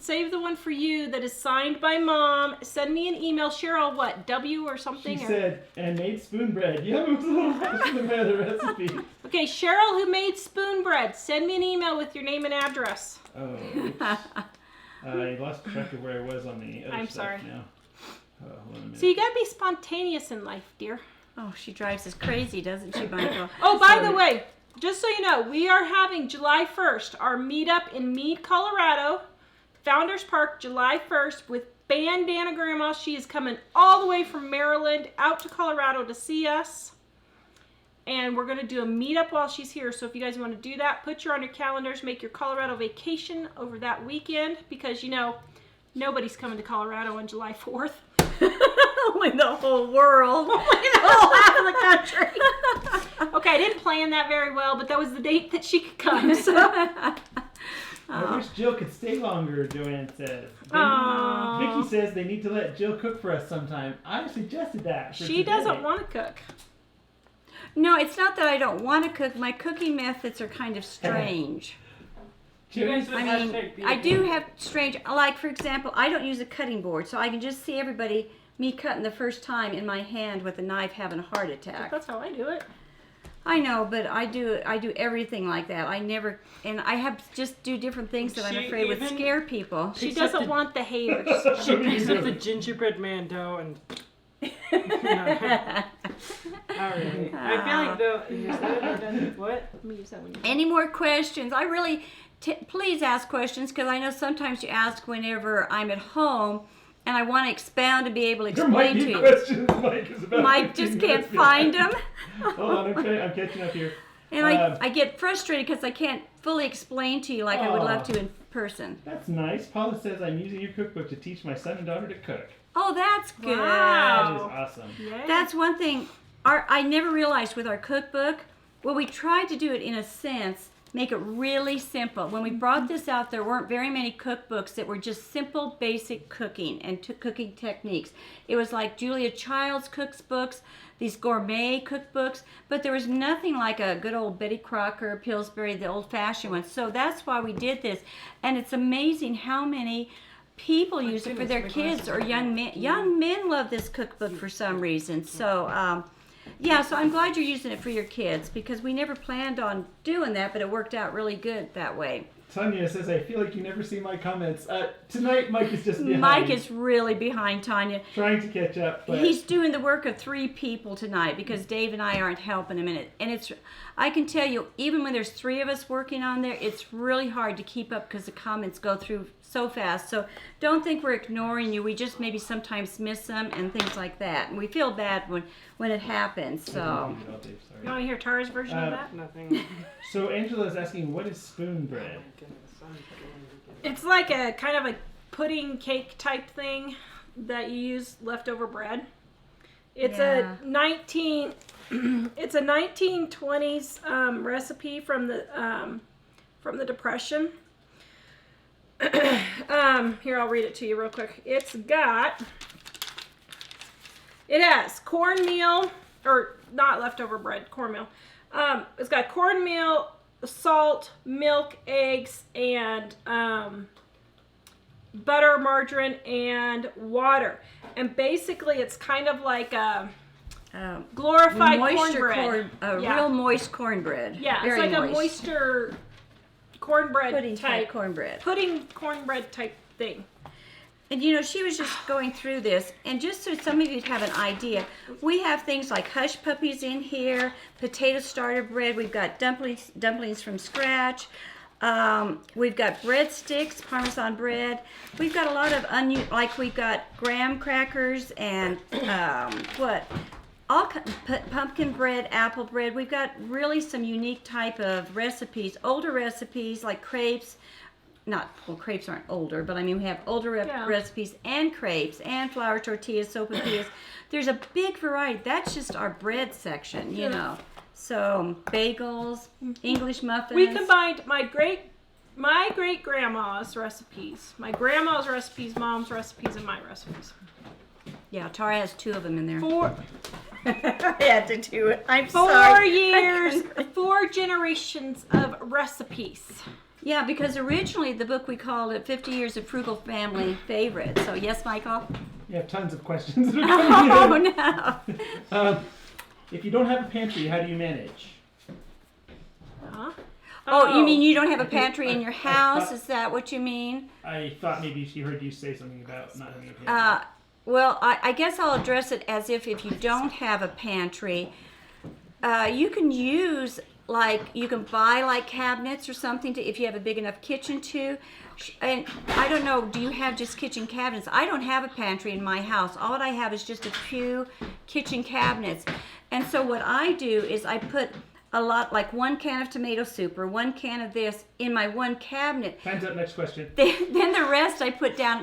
save the one for you that is signed by Mom. Send me an email. Cheryl, what? W or something? She or... said, and made spoon bread. Yeah, it was a little faster than my other recipe. Okay, Cheryl, who made spoon bread, send me an email with your name and address. Oh, oops. I lost track of where I was on the other I'm stuff sorry. now. Hold on a minute. So you gotta be spontaneous in life, dear. Oh, she drives us crazy, doesn't she, Michael? Oh, by Sorry. the way, just so you know, we are having July 1st, our meetup in Meade, Colorado, Founders Park, July 1st, with Bandana Grandma. She is coming all the way from Maryland out to Colorado to see us. And we're going to do a meetup while she's here. So if you guys want to do that, put your on your calendars, make your Colorado vacation over that weekend. Because, you know, nobody's coming to Colorado on July 4th. Only the whole world. Only the whole half of the country. Okay, I didn't plan that very well, but that was the date that she could come. So. I wish Jill could stay longer, Joanne says. Aww. Vicky says they need to let Jill cook for us sometime. I suggested that. For She today. doesn't want to cook. No, it's not that I don't want to cook. My cooking methods are kind of strange. You guys would I mean, hashtag be I a do fan. have strange, like for example, I don't use a cutting board, so I can just see me cutting the first time in my hand with a knife having a heart attack. That's how I do it. I know, but I do everything like that. I never, and I have to just do different things that I'm She afraid would even- scare people. She Except doesn't the- want the haters. She picks up the gingerbread man dough and. Alright. I feel like though. Is that what? Let me use that one. Any more questions? I really, please ask questions because I know sometimes you ask whenever I'm at home and I want to expound and be able to There might explain be to you. questions. Mike is about Mike 15 just can't minutes behind. find them. Hold on, okay, I'm catching up here. And I get frustrated because I can't fully explain to you like I would love Aw. to in person. That's nice. Paula says I'm using your cookbook to teach my son and daughter to cook. Oh, that's good. Wow. That is awesome. Yay. That's one thing I never realized with our cookbook. Well, we tried to do it in a sense, make it really simple. When we brought this out, there weren't very many cookbooks that were just simple, basic cooking and cooking techniques. It was like Julia Child's cookbooks, these gourmet cookbooks, but there was nothing like a good old Betty Crocker, Pillsbury, the old-fashioned ones. So that's why we did this. And it's amazing how many people use it for their kids or young men. Young men love this cookbook for some reason. So, yeah, so I'm glad you're using it for your kids because we never planned on doing that, but it worked out really good that way. Tanya says, I feel like you never see my comments. Tonight, Mike is just behind. Mike is really behind Tanya. Trying to catch up, but He's doing the work of 3 people tonight because Dave and I aren't helping him in it. And I can tell you, even when there's 3 of us working on there, it's really hard to keep up because the comments go through so fast. So don't think we're ignoring you. We just maybe sometimes miss them and things like that. And we feel bad when it happens. So You want to hear Tara's version of that? Nothing. So Angela is asking, what is spoon bread? It's like a kind of a pudding cake type thing that you use leftover bread. It's Yeah. a 1920s recipe from the Depression. Here, I'll read it to you real quick. It has cornmeal, or not leftover bread, cornmeal. It's got cornmeal, salt, milk, eggs, and butter, margarine, and water. And basically, it's kind of like a glorified cornbread. Yeah. Real moist cornbread. Yeah, Very it's like moist. a moister cornbread Pudding type cornbread. pudding cornbread type thing. And you know, she was just going through this, and just so some of you have an idea, we have things like hush puppies in here, potato starter bread, we've got dumplings from scratch, we've got breadsticks, Parmesan bread, we've got a lot of like we've got graham crackers and pumpkin bread, apple bread. We've got really some unique type of recipes, older recipes like crepes. Crepes aren't older, but I mean we have older recipes and crepes and flour tortillas, sopapillas. There's a big variety. That's just our bread section, you know. So bagels, English muffins. We combined my great grandma's recipes, my grandma's recipes, mom's recipes, and my recipes. Yeah, Tara has 2 of them in there. 4 I had to do it. I'm 4 sorry. years, 4 generations of recipes. Yeah, because originally the book we called it 50 Years of Frugal Family Favorite. So yes, Michael? You have tons of questions that are coming in. Oh no. If you don't have a pantry, how do you manage? Huh? Oh, you mean you don't have a I think- pantry in your I house? thought- Is that what you mean? I thought maybe she heard you say something about not having a pantry. Well, I guess I'll address it as if you don't have a pantry, you can use you can buy like cabinets or something if you have a big enough kitchen too. And I don't know, do you have just kitchen cabinets? I don't have a pantry in my house. All I have is just a few kitchen cabinets. And so what I do is I put a lot, like 1 can of tomato soup or 1 can of this in my one cabinet. Time's up. Next question. Then the rest I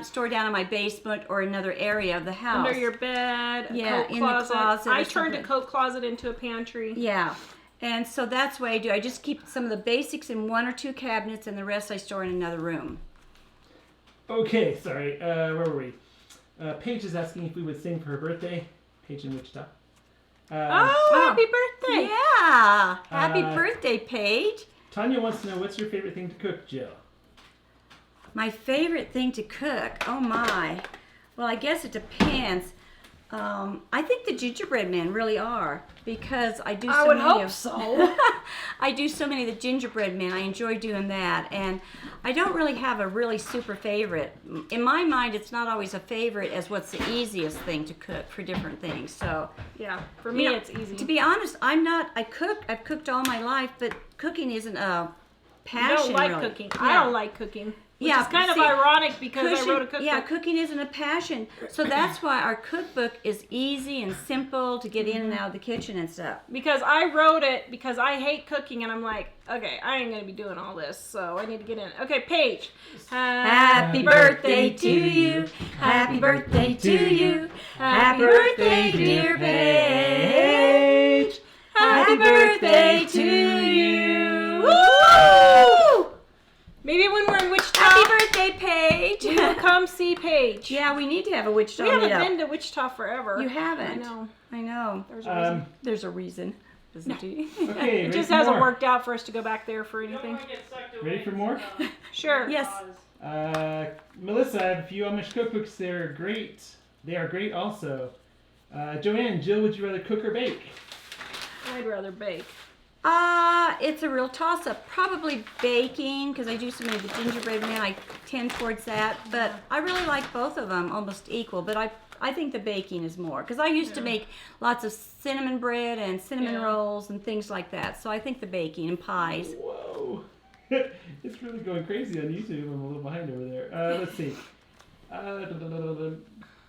store down in my basement or another area of the house. Under your bed, a Yeah, coat in the closet or I turned a something. coat closet into a pantry. Yeah. And so that's what I do. I just keep some of the basics in 1 or 2 cabinets and the rest I store in another room. Okay, sorry. Where were we? Paige is asking if we would sing for her birthday. Paige in Wichita. Oh, happy birthday! Yeah. Happy Uh, birthday, Paige. Tanya wants to know, what's your favorite thing to cook, Jill? My favorite thing to cook. Oh my. Well, I guess it depends. I think the gingerbread men really are because I do so I would many hope of so. I do so many of the gingerbread men. I enjoy doing that, and I don't really have a really super favorite. In my mind, it's not always a favorite as what's the easiest thing to cook for different things. So, Yeah, for me you know, it's easy. to be honest, I've cooked all my life, but cooking isn't a I passion. don't like really. cooking. Yeah. I don't like cooking. Which Yeah, is kind see, of ironic because I wrote a cookbook. Yeah, cooking isn't a passion. So that's why our cookbook is easy and simple to get in and out of the kitchen and stuff. Because I wrote it because I hate cooking and I'm like, okay, I ain't gonna be doing all this, so I need to get in. Okay, Paige. Happy birthday to you. Happy birthday to you. Happy birthday, dear Paige. Happy birthday to you. Woo! Maybe when we're in Wichita, Happy birthday, Paige. we will come see Paige. Yeah, we need to have a Wichita We haven't meetup. been to Wichita forever. You haven't. I know. I know. There's a reason. There's a reason, isn't he? Okay, It ready just for hasn't more? worked out for us to go back there for anything. Ready for more? Sure. Yes. Melissa, I have a few Amish cookbooks. They're great. They are great also. Joanne, Jill, would you rather cook or bake? I'd rather bake. It's a real toss-up. Probably baking, because I do so many of the gingerbread men. I tend towards that, but I really like both of them almost equal. But I think the baking is more, because I used to make lots of cinnamon bread and cinnamon rolls and things like that. So I think the baking and pies. Whoa. It's really going crazy on YouTube. I'm a little behind over there. Let's see.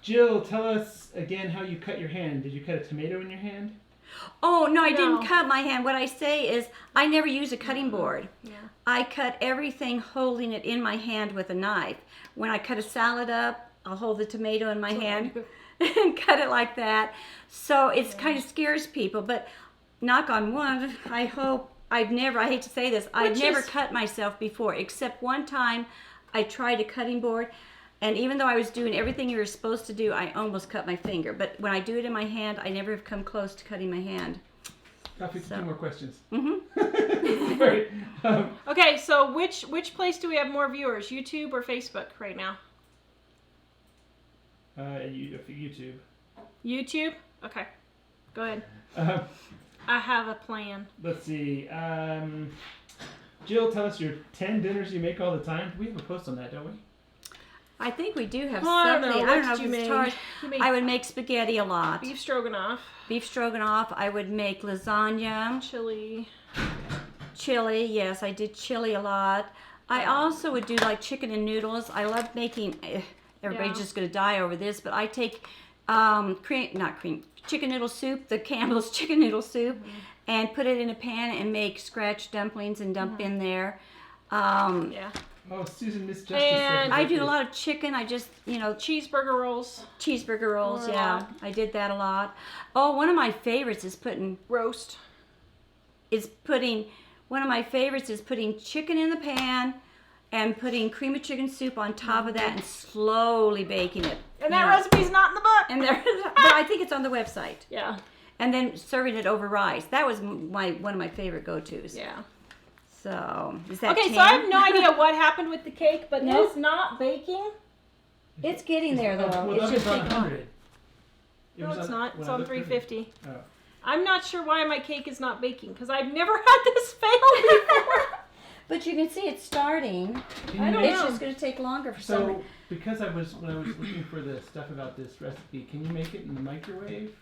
Jill, tell us again how you cut your hand. Did you cut a tomato in your hand? Oh, no, I didn't No. cut my hand. What I say is I never use a cutting board. Yeah. I cut everything holding it in my hand with a knife. When I cut a salad up, I'll hold the tomato in my hand and cut it like that. So it kind of scares people, but knock on wood, I hate to say this, I've never cut myself before, except one time I tried a cutting board, and even though I was doing everything you were supposed to do, I almost cut my finger. But when I do it in my hand, I never have come close to cutting my hand. Got 52 more questions. Mm-hmm. Right. Okay, so which place do we have more viewers, YouTube or Facebook right now? YouTube. YouTube? Okay, go ahead. Uh, I have a plan. let's see. Jill, tell us your 10 dinners you make all the time. We have a post on that, don't we? I think we do have Well, I don't something. know. I What don't know did if you it's make? ours. You made I would make spaghetti a lot. beef stroganoff, Beef stroganoff. I would make lasagna. chili. Chili. Yes, I did chili a lot. I also would do like chicken and noodles. I love making. Everybody's Yeah. just going to die over this, but I take chicken noodle soup, the Campbell's chicken noodle soup, and put it in a pan and make scratch dumplings and dump in there. Yeah. Oh, Susan, Miss Justice. And I do a lot of chicken. I just, Cheeseburger rolls, cheeseburger rolls. Or a Yeah, lot. I did that a lot. Oh, one of my favorites is putting roast. one of my favorites is putting chicken in the pan and putting cream of chicken soup on top of that and slowly baking it. And that Yeah. recipe's not in the book. And but I think it's on the website. Yeah. And then serving it over rice. That was one of my favorite go-tos. Yeah. So, is that Okay, 10? so I have no idea what happened with the cake, but No. it's not baking. It's getting there, though. Well, It's that just was on taking longer. 100. It No, was it's on- not. when It's I on looked at it. 350. Oh. I'm not sure why my cake is not baking because I've never had this fail before. But you can see it's starting. Can I you don't make- It's know. just going to take longer for some So, reason. because when I was looking for the stuff about this recipe, can you make it in the microwave?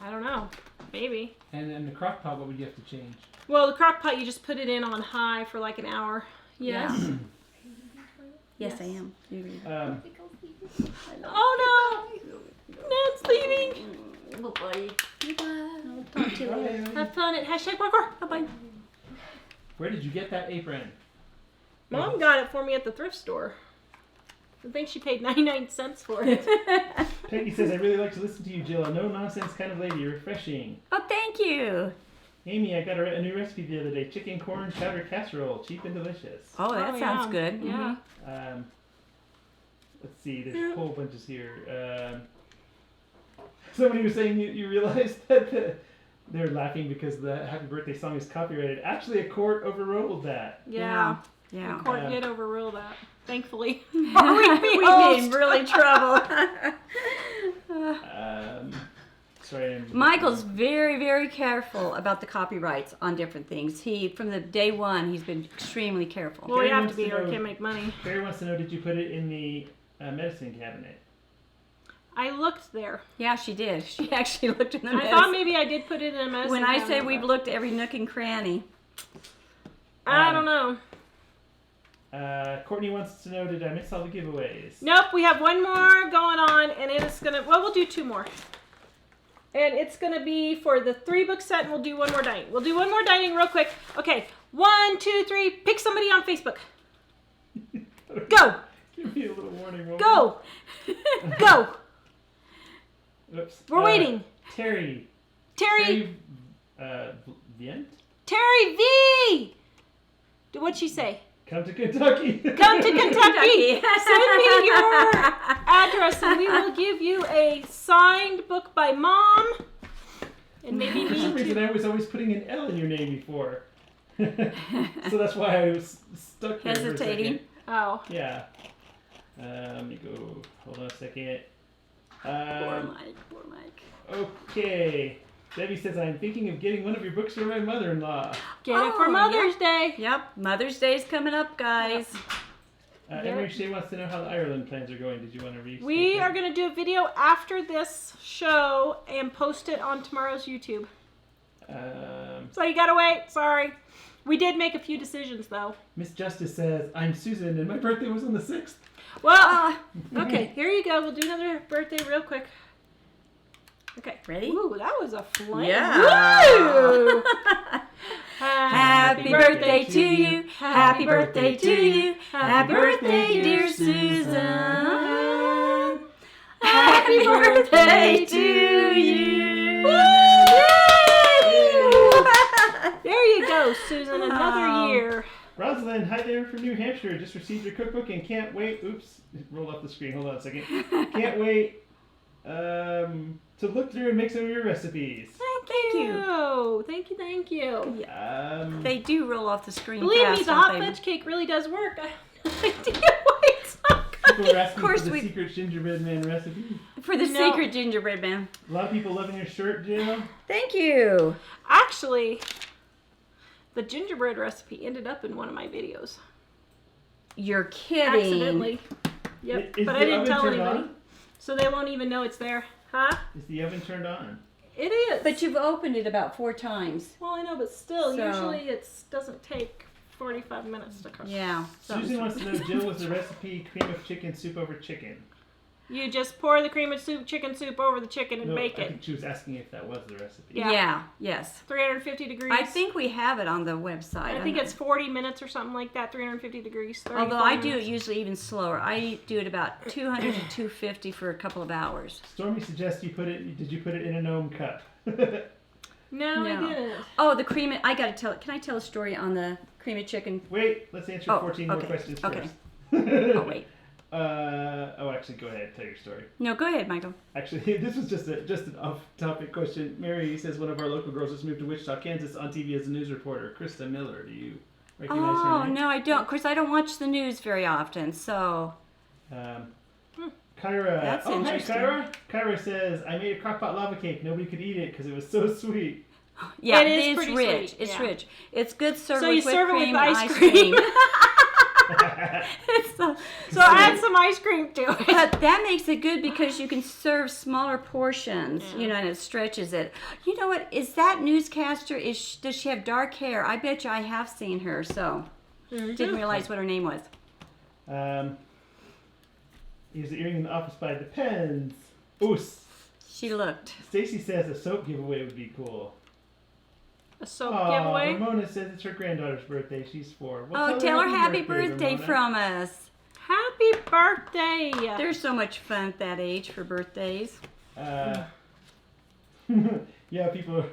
I don't know. Maybe. And then the crock pot, what would you have to change? Well, the crock pot, you just put it in on high for like an hour. Yes. Yeah. Yes, I am. Oh no! Nan's leaving. Bye-bye. I'll talk to you later. Bye. Have fun at hashtag parkour. Bye-bye. Where did you get that apron? Mom got it for me at the thrift store. I think she paid 99 cents for it. Peggy says, I really like to listen to you, Jill. A no-nonsense kind of lady. You're refreshing. Oh, thank you. Amy, I got a new recipe the other day. Chicken corn chowder casserole. Cheap and delicious. Oh, that Oh, sounds yeah. good. Yeah. Let's see. There's a whole bunches here. Somebody was saying you realized that they're laughing because the happy birthday song is copyrighted. Actually, a court overruled that. Yeah. Yeah. The court did overrule that, thankfully. we We'd be host. in really trouble. Sorry. Michael's very, very careful about the copyrights on different things. From the day one, he's been extremely careful. Well, we Gary have to wants be to or we know- can't make money. Barry wants to know, did you put it in the medicine cabinet? I looked there. Yeah, she did. She actually looked in the I medicine. thought maybe I did put it in a medicine When I cabinet, say we've but looked every nook and cranny. I don't know. Courtney wants to know, did I miss all the giveaways? Nope, we have one more going on, and it is gonna. Well, we'll do two more, and it's gonna be for the 3-book set, and we'll do one more dining. We'll do one more dining real quick. Okay, 1, 2, 3. Pick somebody on Facebook. Go, Give me a little warning. won't go, go. you? Oops. We're waiting. Terry. Terry, Vient? Terry V. What'd she say? Come to Kentucky. Come to Kentucky. Kentucky. Send me your address, and we will give you a signed book by Mom, and maybe For some me reason, too. I was always putting an L in your name before. So that's why I was stuck there Hesitating. For a second. Oh. Yeah. Let me go. Hold on a second. Poor Mike. Poor Mike. Okay. Debbie says, I'm thinking of getting one of your books for my mother-in-law. Get it for Oh, Mother's Day. Yep. Mother's Day's coming up, guys. Emery Shea wants to know how the Ireland plans are going. Did you want to read? We are going to do a video after this show and post it on tomorrow's YouTube. So you got to wait. Sorry. We did make a few decisions, though. Miss Justice says, I'm Susan, and my birthday was on the 6th. Well, okay, here you go. We'll do another birthday real quick. Okay. Ready? Ooh, that was a flame. Yeah. Woo! Happy birthday to you. Happy birthday to you. Happy birthday, dear Susan. Happy birthday to you. There you go, Susan. Another year. Rosalind, hi there from New Hampshire. Just received your cookbook and can't wait. Oops, it rolled off the screen. Hold on a second. Can't wait to look through and make some of your recipes. Thank you. Thank you, thank you. They do roll off the screen Believe fast, me, the don't hot they? fudge cake really does work. I have no idea why it's not People cooking. are asking course for the we- secret gingerbread man recipe. For the No. secret gingerbread man. A lot of people loving your shirt, Jill. Thank you. Actually, the gingerbread recipe ended up in one of my videos. You're kidding. Accidentally. Yep, Is but the I didn't oven tell turned anybody. on? So they won't even know it's there. Huh? Is the oven turned on? It is. But you've opened it about 4 times. Well, I know, but still, So- usually it doesn't take 45 minutes to cook. Yeah. Susan wants to know, Jill, was the recipe cream of chicken soup over chicken? You just pour the cream of soup, chicken soup over the chicken and No, bake I it. think she was asking if that was the recipe. Yeah. Yes. 350 degrees. I think we have it on the website. I think it's 40 minutes or something like that. 350 degrees. 30, Although 40 I do it minutes. usually even slower. I do it about 200 to 250 for a couple of hours. Stormy suggests you put it. Did you put it in a gnome cup? No, I No. didn't. Oh, the cream. I gotta tell. Can I tell a story on the cream of chicken? Wait, let's answer Oh, 14 okay, more questions okay. first. Oh wait. Actually, go ahead. Tell your story. No, go ahead, Michael. Actually, this was just an off-topic question. Mary says one of our local girls just moved to Wichita, Kansas, on TV as a news reporter. Krista Miller, do you Recognize her Oh name? no, I don't. Of course, I don't watch the news very often, so. Kyra. That's oh, interesting. Hi, Kyra. Kyra says, I made a crockpot lava cake. Nobody could eat it because it was so sweet. Yeah, It is it's pretty rich. sweet, It's yeah. rich. It's good served So with you whipped serve it with cream ice and cream. It's so, So add some ice cream to it. but that makes it good because you can serve smaller portions, Yeah. and it stretches it. You know what? Is that newscaster? Does she have dark hair? I bet you I have seen her. So didn't realize what her name was. Is the earring in the office by Depends. Ooh, She looked. Stacy says a soap giveaway would be cool. A soap Aw, giveaway. Ramona says it's her granddaughter's birthday. She's 4. Oh, tell her happy birthday Ramona. from us. Happy birthday. They're so much fun at that age for birthdays. Yeah, people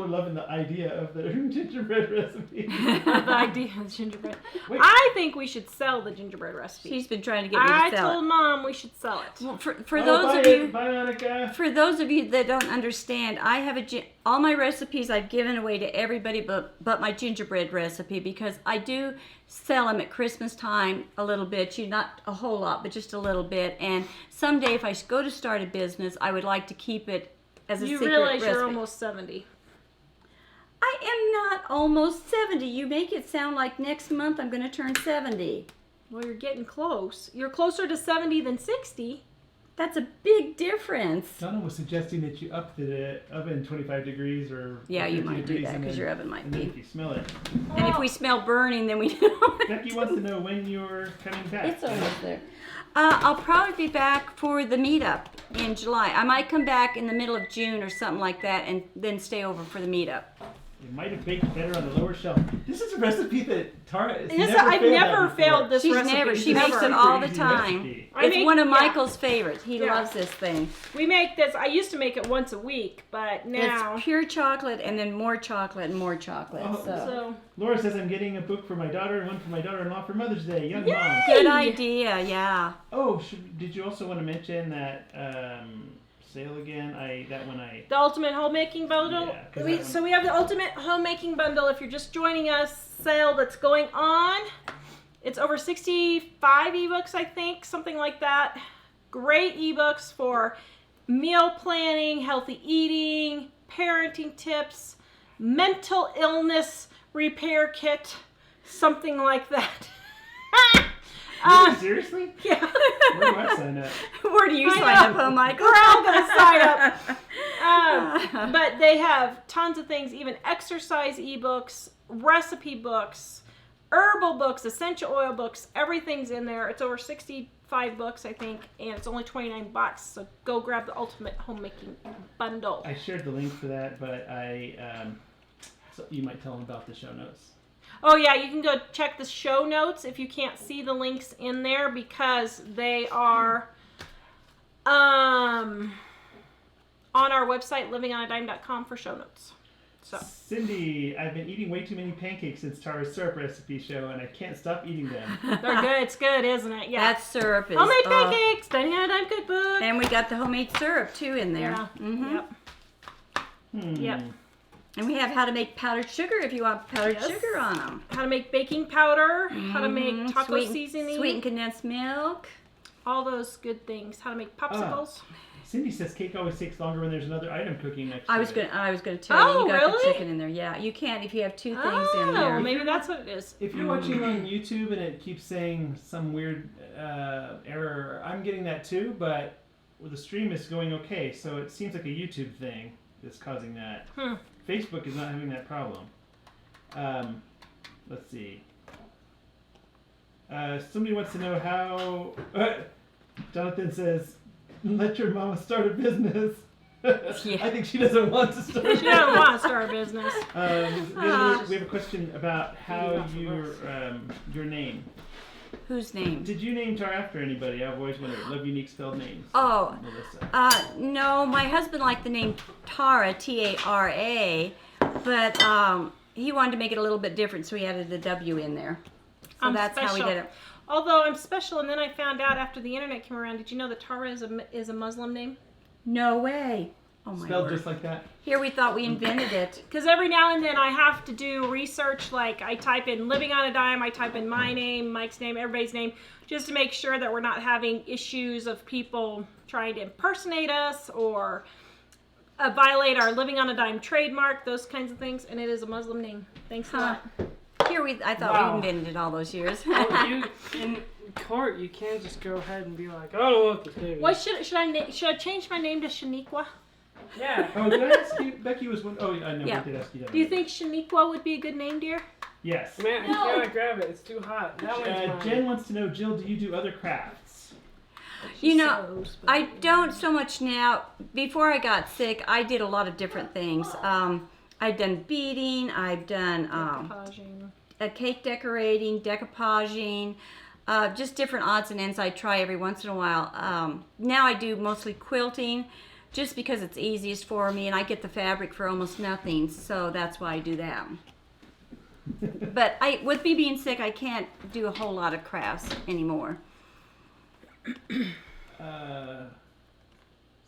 are loving the idea of the gingerbread recipe. The idea of gingerbread. Wait. I think we should sell the gingerbread recipe. She's been trying to get me I to sell told it. Mom we should sell it. Well, for Oh, those bye, of you. Bye, Monica. For those of you that don't understand, I have all my recipes I've given away to everybody but my gingerbread recipe because I do sell them at Christmas time a little bit. Not a whole lot, but just a little bit. And someday if I go to start a business, I would like to keep it as a You secret realize recipe. you're almost 70. I am not almost 70. You make it sound like next month I'm going to turn 70. Well, you're getting close. You're closer to 70 than 60. That's a big difference. Donna was suggesting that you up the oven 25 degrees or Yeah, you 50 might do degrees that and because then- your oven might and then be. if you smell it. And if we smell burning, then we know. Becky wants to know when you're coming back. It's almost there. I'll probably be back for the meetup in July. I might come back in the middle of June or something like that and then stay over for the meetup. It might have baked better on the lower shelf. This is a recipe that Tara has Yes, never I've failed never at before. failed this She's recipe. never. She Never. makes it all the Easy time. recipe. I It's make- one of yeah. Michael's favorites. He Yeah. loves this thing. We make this. I used to make it once a week, but now. It's pure chocolate and then more chocolate and more chocolate. Oh, So Laura says I'm getting a book for my daughter and one for my daughter-in-law for Mother's Day. Young Yay! mom. Good idea. Yeah. Oh, did you also want to mention that sale again? the ultimate homemaking bundle. Yeah, 'cause we, that one- so we have the ultimate homemaking bundle. If you're just joining us, sale that's going on. It's over 65 ebooks, I think, something like that. Great ebooks for meal planning, healthy eating, parenting tips, mental illness repair kit, something like that. Really? Seriously? Yeah. Where do I sign up? Where do you I sign know. up, huh, Michael? We're all gonna sign up. But they have tons of things, even exercise ebooks, recipe books, herbal books, essential oil books. Everything's in there. It's over 65 books, I think, and it's only $29. So go grab the ultimate homemaking bundle. I shared the link for that, but so you might tell them about the show notes. Oh yeah, you can go check the show notes if you can't see the links in there because they are on our website livingonadime.com for show notes. So Cindy, I've been eating way too many pancakes since Tara's syrup recipe show, and I can't stop eating them. they're good. It's good, isn't it? Yeah. That syrup is. Homemade pancakes, Dining on a Dime cookbook. And we got the homemade syrup too in there. Yeah. Mm-hmm. Yep. Yep. And we have how to make powdered sugar if you want powdered Yes. sugar on them. How to make baking powder, how to make taco seasoning, Sweet and condensed milk. all those good things. How to make popsicles. Cindy says cake always takes longer when there's another item cooking next to I was it. gonna tell you. Oh, You got really? the chicken in there. Yeah, you can't if you have two things in Oh, there. maybe that's what it is. If you're watching on YouTube and it keeps saying some weird error, I'm getting that too, but the stream is going okay, so it seems like a YouTube thing that's causing that. Facebook is not having that problem. Let's see. Somebody wants to know how... Jonathan says, let your mama start a business. Yeah. I think she doesn't want to start. She doesn't want to start a business. We have a question about how your name. Whose name? Did you name Tara after anybody? I've always wondered. Love unique spelled names. Oh, Melissa. no, my husband liked the name Tara, T-A-R-A, but he wanted to make it a little bit different, so he added the W in there. So I'm that's how we special. did it. Although I'm special, and then I found out after the internet came around. Did you know that Tara is a Muslim name? No way. Oh my Spelled word. just like that. Here we thought we invented it. Because every now and then I have to do research, like I type in living on a dime, I type in my name, Mike's name, everybody's name, just to make sure that we're not having issues of people trying to impersonate us or violate our living on a dime trademark, those kinds of things. And it is a Muslim name. Thanks a lot. Here I thought Wow. we invented it all those years. Well, you in court, you can't just go ahead and be like, I don't know what this name is. What should I change my name to Shaniqua? Yeah. Oh, did I ask you? Becky was one. Oh, I know. Yeah. We did ask you that. Do you think Shaniqua would be a good name, dear? Yes. Man, I cannot grab it. It's too hot. That one's mine. Jen wants to know, Jill, do you do other crafts? You know, I don't so much now. Before I got sick, I did a lot of different things. I've done beading. I've done cake decorating, decoupaging, just different odds and ends I try every once in a while. Now I do mostly quilting, just because it's easiest for me, and I get the fabric for almost nothing, so that's why I do that. But with me being sick, I can't do a whole lot of crafts anymore.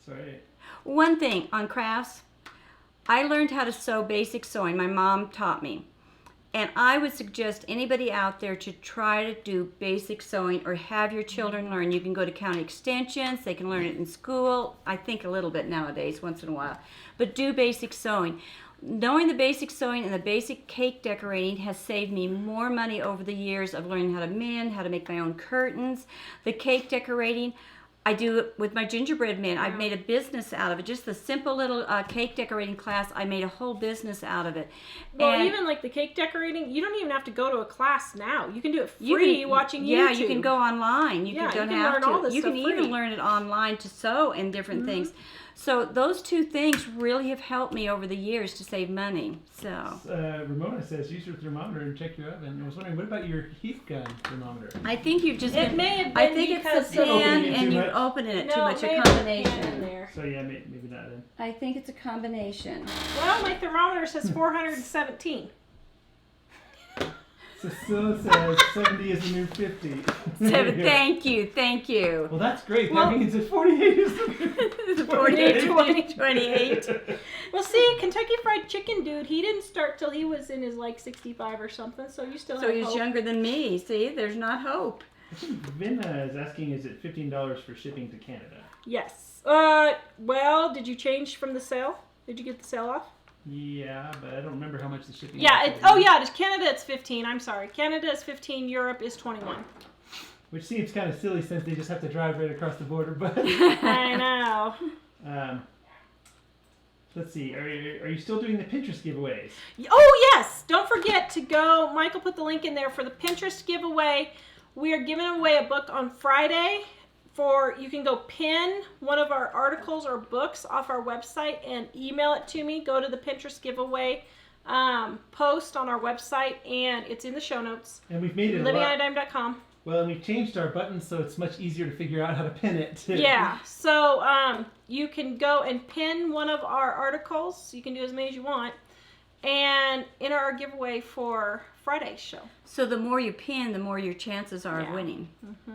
Sorry. One thing on crafts, I learned how to sew basic sewing. My mom taught me. And I would suggest anybody out there to try to do basic sewing or have your children learn. You can go to county extensions. They can learn it in school. I think a little bit nowadays, once in a while. But do basic sewing. Knowing the basic sewing and the basic cake decorating has saved me more money over the years of learning how to mend, how to make my own curtains. The cake decorating, I do it with my gingerbread men. I've made a business out of it. Just the simple little cake decorating class, I made a whole business out of it. Well, And even like the cake decorating, you don't even have to go to a class now. You can do it you free can- watching YouTube. Yeah, you can go online. You Yeah, don't you can have learn to. all this You can stuff even free. learn it online to sew and different things. So those two things really have helped me over the years to save money. So Ramona says use your thermometer and check your oven. I was wondering, what about your heat gun thermometer? I think you've just. It may have been I think because it's the of pan opening it and too you're much. opening it too No, much. A maybe the pan in combination. there. So yeah, maybe not then. I think it's a combination. Well, my thermometer says 417. Cecilia says 70 is the new 50. So thank you. Well, that's great. Well- That means that 48 is the new 48, 20, 28. Well, see, Kentucky Fried Chicken dude, he didn't start till he was in his like 65 or something, so you still So have he's hope. younger than me. See, there's not hope. I think Vinna is asking, is it $15 for shipping to Canada? Yes. Well, did you change from the sale? Did you get the sale off? Yeah, but I don't remember how much the shipping Yeah. is. It's Canada. It's 15. I'm sorry. Canada is 15. Europe is 21. Which seems kind of silly since they just have to drive right across the border. But I know. let's see, are you still doing the Pinterest giveaways? Oh yes! Don't forget to go. Michael put the link in there for the Pinterest giveaway. We are giving away a book on Friday. You can go pin one of our articles or books off our website and email it to me. Go to the Pinterest giveaway post on our website, and it's in the show notes. And we've made it a lot. livingonadime.com. Well, and we've changed our buttons so it's much easier to figure out how to pin it. Too. Yeah, so you can go and pin one of our articles. You can do as many as you want, and enter our giveaway for Friday's show. So the more you pin, the more your chances are of Yeah. winning.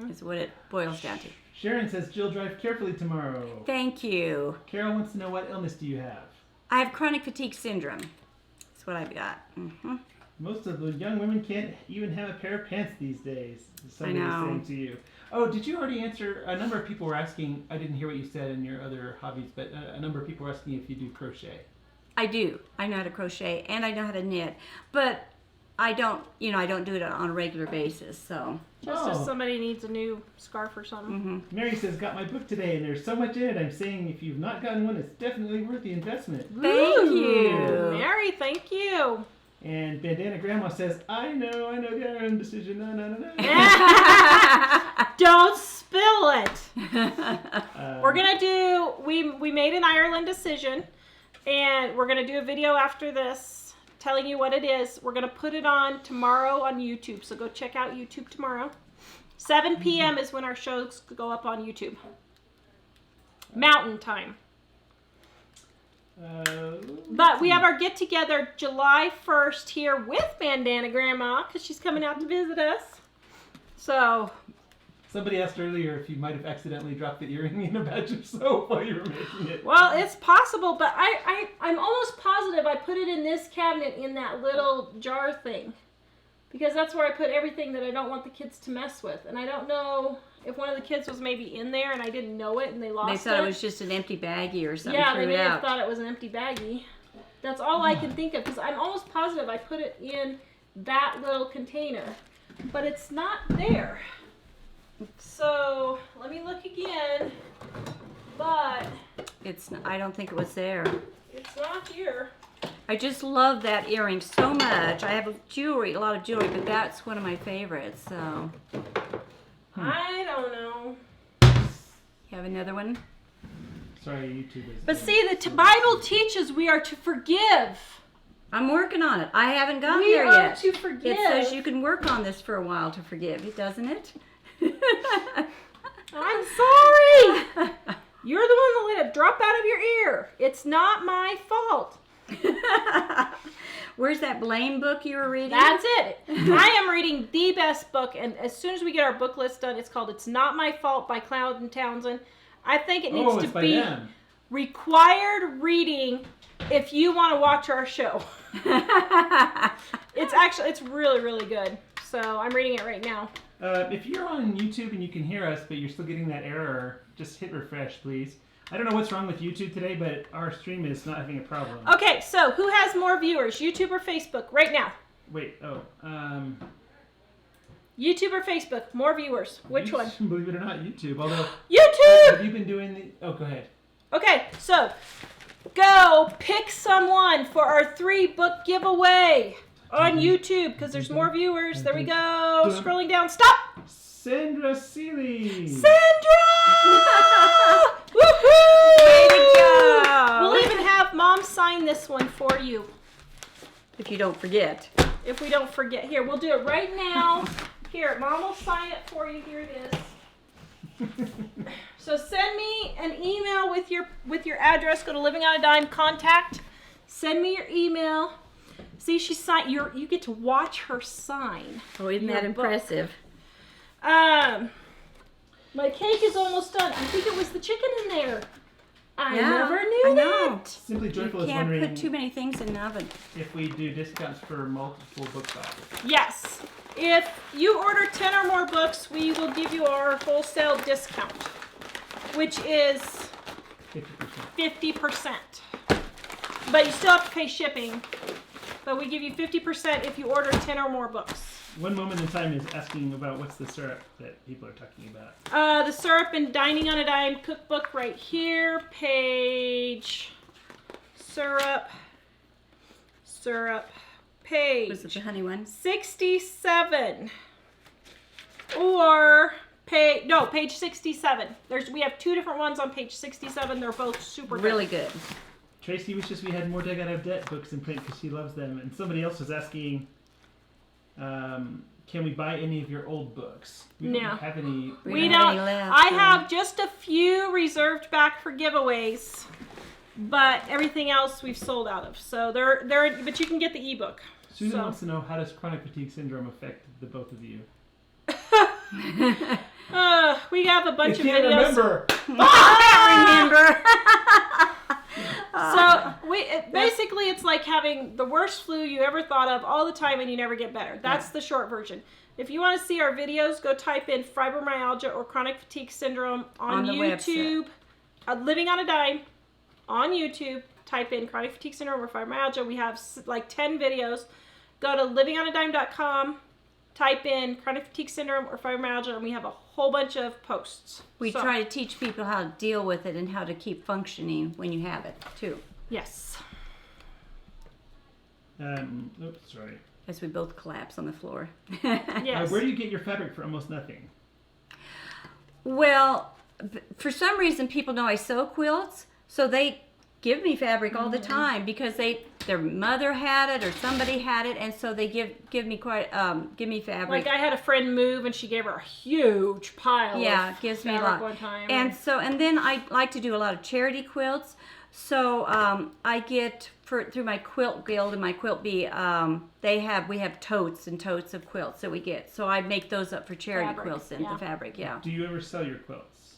Is what it boils down to. Sharon says, Jill, drive carefully tomorrow. Thank you. Carol wants to know, what illness do you have? I have chronic fatigue syndrome. That's what I've got. Most of the young women can't even have a pair of pants these days. Somebody was know. saying to you. Oh, did you already answer? A number of people were asking, I didn't hear what you said in your other hobbies, but a number of people were asking if you do crochet. I do. I know how to crochet and I know how to knit. But I don't do it on a regular basis. So Just Oh. if somebody needs a new scarf or something. Mary says, got my book today, and there's so much in it. I'm saying if you've not gotten one, it's definitely worth the investment. thank Ooh, you. Mary, thank you. And Bandana Grandma says, I know their own decision. No. Don't spill it. We're gonna do. We made an Ireland decision, and we're gonna do a video after this telling you what it is. We're gonna put it on tomorrow on YouTube. So go check out YouTube tomorrow. 7 p.m. is when our shows go up on YouTube. Mountain time. But we have our get together July 1st here with Bandana Grandma because she's coming out to visit us. So Somebody asked earlier if you might have accidentally dropped the earring in a batch of soap while you were making it. Well, it's possible, but I'm almost positive I put it in this cabinet in that little jar thing. Because that's where I put everything that I don't want the kids to mess with. And I don't know if one of the kids was maybe in there and I didn't know it and they lost it. They thought it was just an empty baggie or something. Yeah, threw they may it have out. thought it was an empty baggie. That's all I can think of because I'm almost positive I put it in that little container. But it's not there. So let me look again. But I don't think it was there. it's not here. I just love that earring so much. I have a lot of jewelry, but that's one of my favorites. So, I don't know. you have another one? Sorry, YouTube is. But see, the Bible teaches we are to forgive. I'm working on it. I haven't gotten We there are yet. to forgive. It says you can work on this for a while to forgive, doesn't it? I'm sorry. You're the one that let it drop out of your ear. It's not my fault. Where's that blame book you were reading? That's it. I am reading the best book, and as soon as we get our book list done, it's called It's Not My Fault by Cloud and Townsend. I think it needs Oh, to it's by be them. required reading if you want to watch our show. It's really, really good. So I'm reading it right now. If you're on YouTube and you can hear us, but you're still getting that error, just hit refresh, please. I don't know what's wrong with YouTube today, but our stream is not having a problem. Okay, so who has more viewers, YouTube or Facebook, right now? Wait, YouTube or Facebook, more viewers. Which one? Believe it or not, YouTube. Although, YouTube! have you been doing the... Oh, go ahead. Okay, so go pick someone for our 3-book giveaway on YouTube because there's more viewers. There we go. Scrolling down. Stop! Sandra Seeley. Sandra! Woohoo! Way to go! We'll even have Mom sign this one for you If you don't forget. if we don't forget. Here, we'll do it right now. Here, Mom will sign it for you. Here it is. So send me an email with your address. Go to Living on a Dime contact. Send me your email. See, she signed. You get to watch her sign. Oh, isn't Your that book. impressive? My cake is almost done. I think it was the chicken in there. I Yeah, never knew I know. that. Simply You Joyful is can't wondering put too many things in the oven. if we do discounts for multiple book boxes. Yes. If you order 10 or more books, we will give you our wholesale discount, which is 50%. 50%. But you still have to pay shipping. But we give you 50% if you order 10 or more books. One Moment in Time is asking about what's the syrup that people are talking about. The Syrup and Dining on a Dime cookbook right here. Page. Syrup. Page. Was it the honey one? 67. Or page 67. We have 2 different ones on page 67. They're both super good. Really good. Tracy wishes we had more Dug Out of Debt books in print because she loves them. And somebody else was asking, can we buy any of your old books? We No. don't have any. We don't have don't. any left, I so- have just a few reserved back for giveaways, but everything else we've sold out of. So they're but you can get the ebook. Susan So. wants to know, how does chronic fatigue syndrome affect the both of you? We have a bunch of I can't videos. remember. Remember? So basically, it's like having the worst flu you ever thought of all the time, and you never get better. That's the short version. If you want to see our videos, go type in fibromyalgia or chronic fatigue syndrome on the YouTube. Living on a Dime on YouTube. Type in chronic fatigue syndrome or fibromyalgia. We have like 10 videos. Go to livingonadime.com. Type in chronic fatigue syndrome or fibromyalgia, and we have a whole bunch of posts. We So, try to teach people how to deal with it and how to keep functioning when you have it, too. Yes. Oops, sorry. As we both collapse on the floor. Yes. Where do you get your fabric for almost nothing? Well, for some reason, people know I sew quilts, so they give me fabric all the time because they their mother had it or somebody had it, and so they give me fabric. Like I had a friend move, and she gave her a huge pile. Yeah, of gives me a fabric lot. one time. And then I like to do a lot of charity quilts. So I get through my quilt guild and my quilt bee. We have totes and totes of quilts that we get. So I make those up for charity Fabric, quilts and yeah. the fabric. Yeah. Do you ever sell your quilts?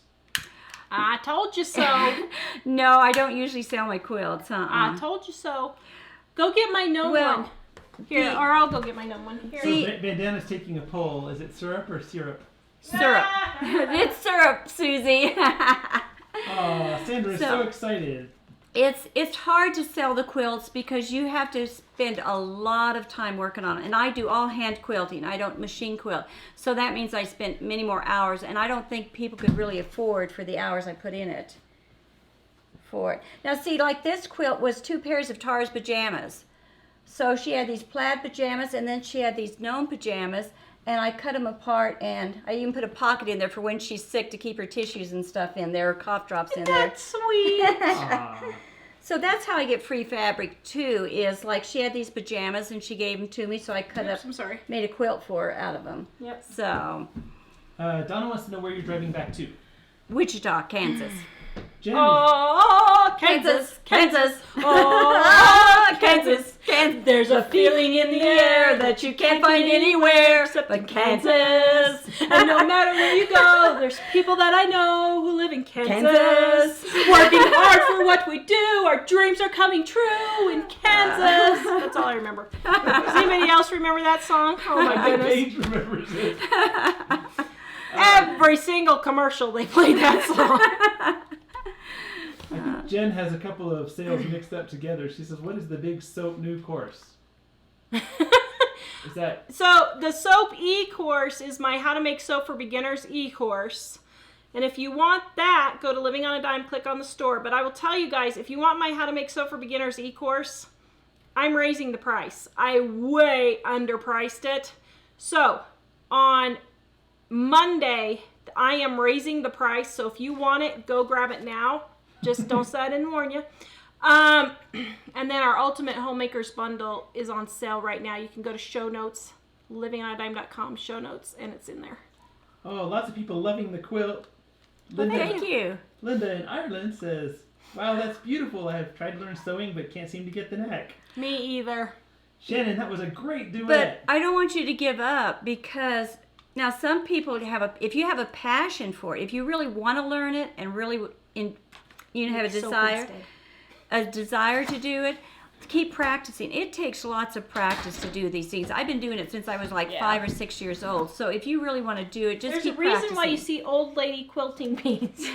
I told you so. No, I don't usually sell my quilts. I told you so. Go get my gnome one. Here, or I'll go get my gnome one. Here. So Bandana's taking a poll. Is it syrup or syrup? Syrup. It's syrup, Susie. Oh, Sandra is so excited. It's hard to sell the quilts because you have to spend a lot of time working on it. And I do all hand quilting. I don't machine quilt. So that means I spent many more hours, and I don't think people could really afford for the hours I put in it for it. Now see, like this quilt was 2 pairs of Tara's pajamas. So she had these plaid pajamas, and then she had these gnome pajamas, and I cut them apart, and I even put a pocket in there for when she's sick to keep her tissues and stuff in there, cough drops in there. That's sweet. Aw. So that's how I get free fabric too, is like she had these pajamas and she gave them to me, so I cut Oops, I'm sorry. made a quilt for her out of them. Yep. So, Donna wants to know where you're driving back to. Wichita, Kansas. Jen, Oh, Kansas, Kansas. Oh, Kansas, Kansas. There's a feeling in the air that you can't find anywhere except in Kansas. And no matter where you go, there's people that I know who live in Kansas. Working hard for what we do. Our dreams are coming true in Kansas. That's all I remember. Does anybody else remember that song? Oh my goodness. Paige remembers it. Every single commercial they played that song. I think Jen has a couple of sales mixed up together. She says, "What is the big soap new course?" Is that So the soap e-course is my How to Make Soap for Beginners e-course. And if you want that, go to Living on a Dime, click on the store. But I will tell you guys, if you want my How to Make Soap for Beginners e-course, I'm raising the price. I way underpriced it. So on Monday, I am raising the price. So if you want it, go grab it now. Just don't say I didn't warn you. And then our Ultimate Homemakers Bundle is on sale right now. You can go to show notes, livingonadime.com, show notes, and it's in there. Oh, lots of people loving the quilt. Linda, Thank you. Linda in Ireland says, "Wow, that's beautiful. I have tried to learn sewing but can't seem to get the knack." Me either. Shannon, that was a great duet. But I don't want you to give up, because now some people if you have a passion for it, if you really want to learn it and really have a desire to do it, keep practicing. It takes lots of practice to do these things. I've been doing it since I was like 5 or 6 years old. So if you really want to do it, just There's keep a reason practicing. why you see old lady quilting beads.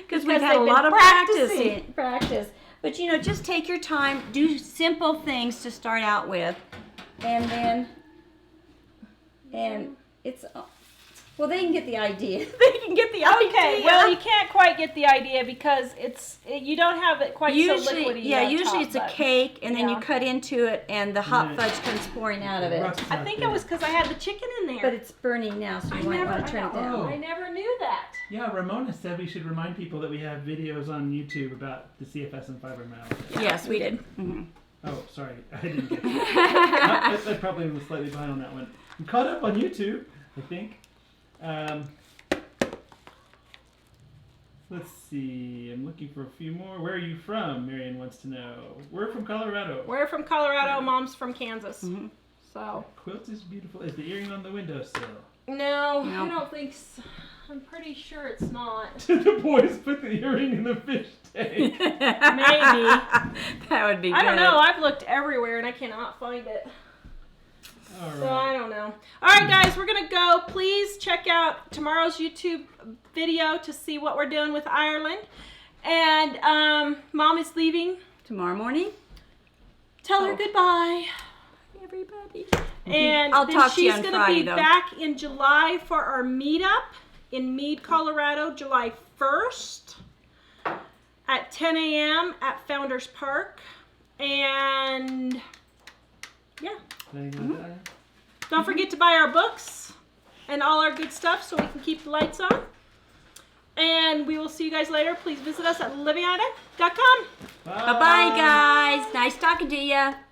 Because we've had a they've lot been of practice. But just take your time, do simple things to start out with, and it's they can get the idea. They can get the idea. Okay, well, you can't quite get the idea because you don't have it quite so liquidy. Usually it's a cake, and then you yeah. cut into it, and the hot fudge comes pouring out of it. I think it was because I had the chicken in there. But it's burning now, so you might want to turn it down. Oh. I never knew that. Yeah, Ramona said we should remind people that we have videos on YouTube about the CFS and fibromyalgia. Yes, we did. Mm-hmm. Oh, sorry, I didn't get that. I probably was slightly behind on that one. I'm caught up on YouTube, I think. Let's see. I'm looking for a few more. Where are you from? Marion wants to know. We're from Colorado. We're from Colorado. Mom's from Kansas. Mm-hmm. So. Quilt is beautiful. Is the earring on the windowsill? No, I don't think so. I'm pretty sure it's not. The boys put the earring in the fish tank. Maybe. That would be good. I don't know. I've looked everywhere and I cannot find it. All right. So I don't know. All right, guys, we're gonna go. Please check out tomorrow's YouTube video to see what we're doing with Ireland. And Mom is leaving Tomorrow morning? Tell her goodbye. Everybody. And I'll then talk to you she's on going to Friday, be though. back in July for our meetup in Meade, Colorado, July 1st at 10 a.m. at Founders Park. And yeah, don't forget to buy our books and all our good stuff so we can keep the lights on. And we will see you guys later. Please visit us at livingonadime.com. Bye-bye, guys. Nice Nice talking to you.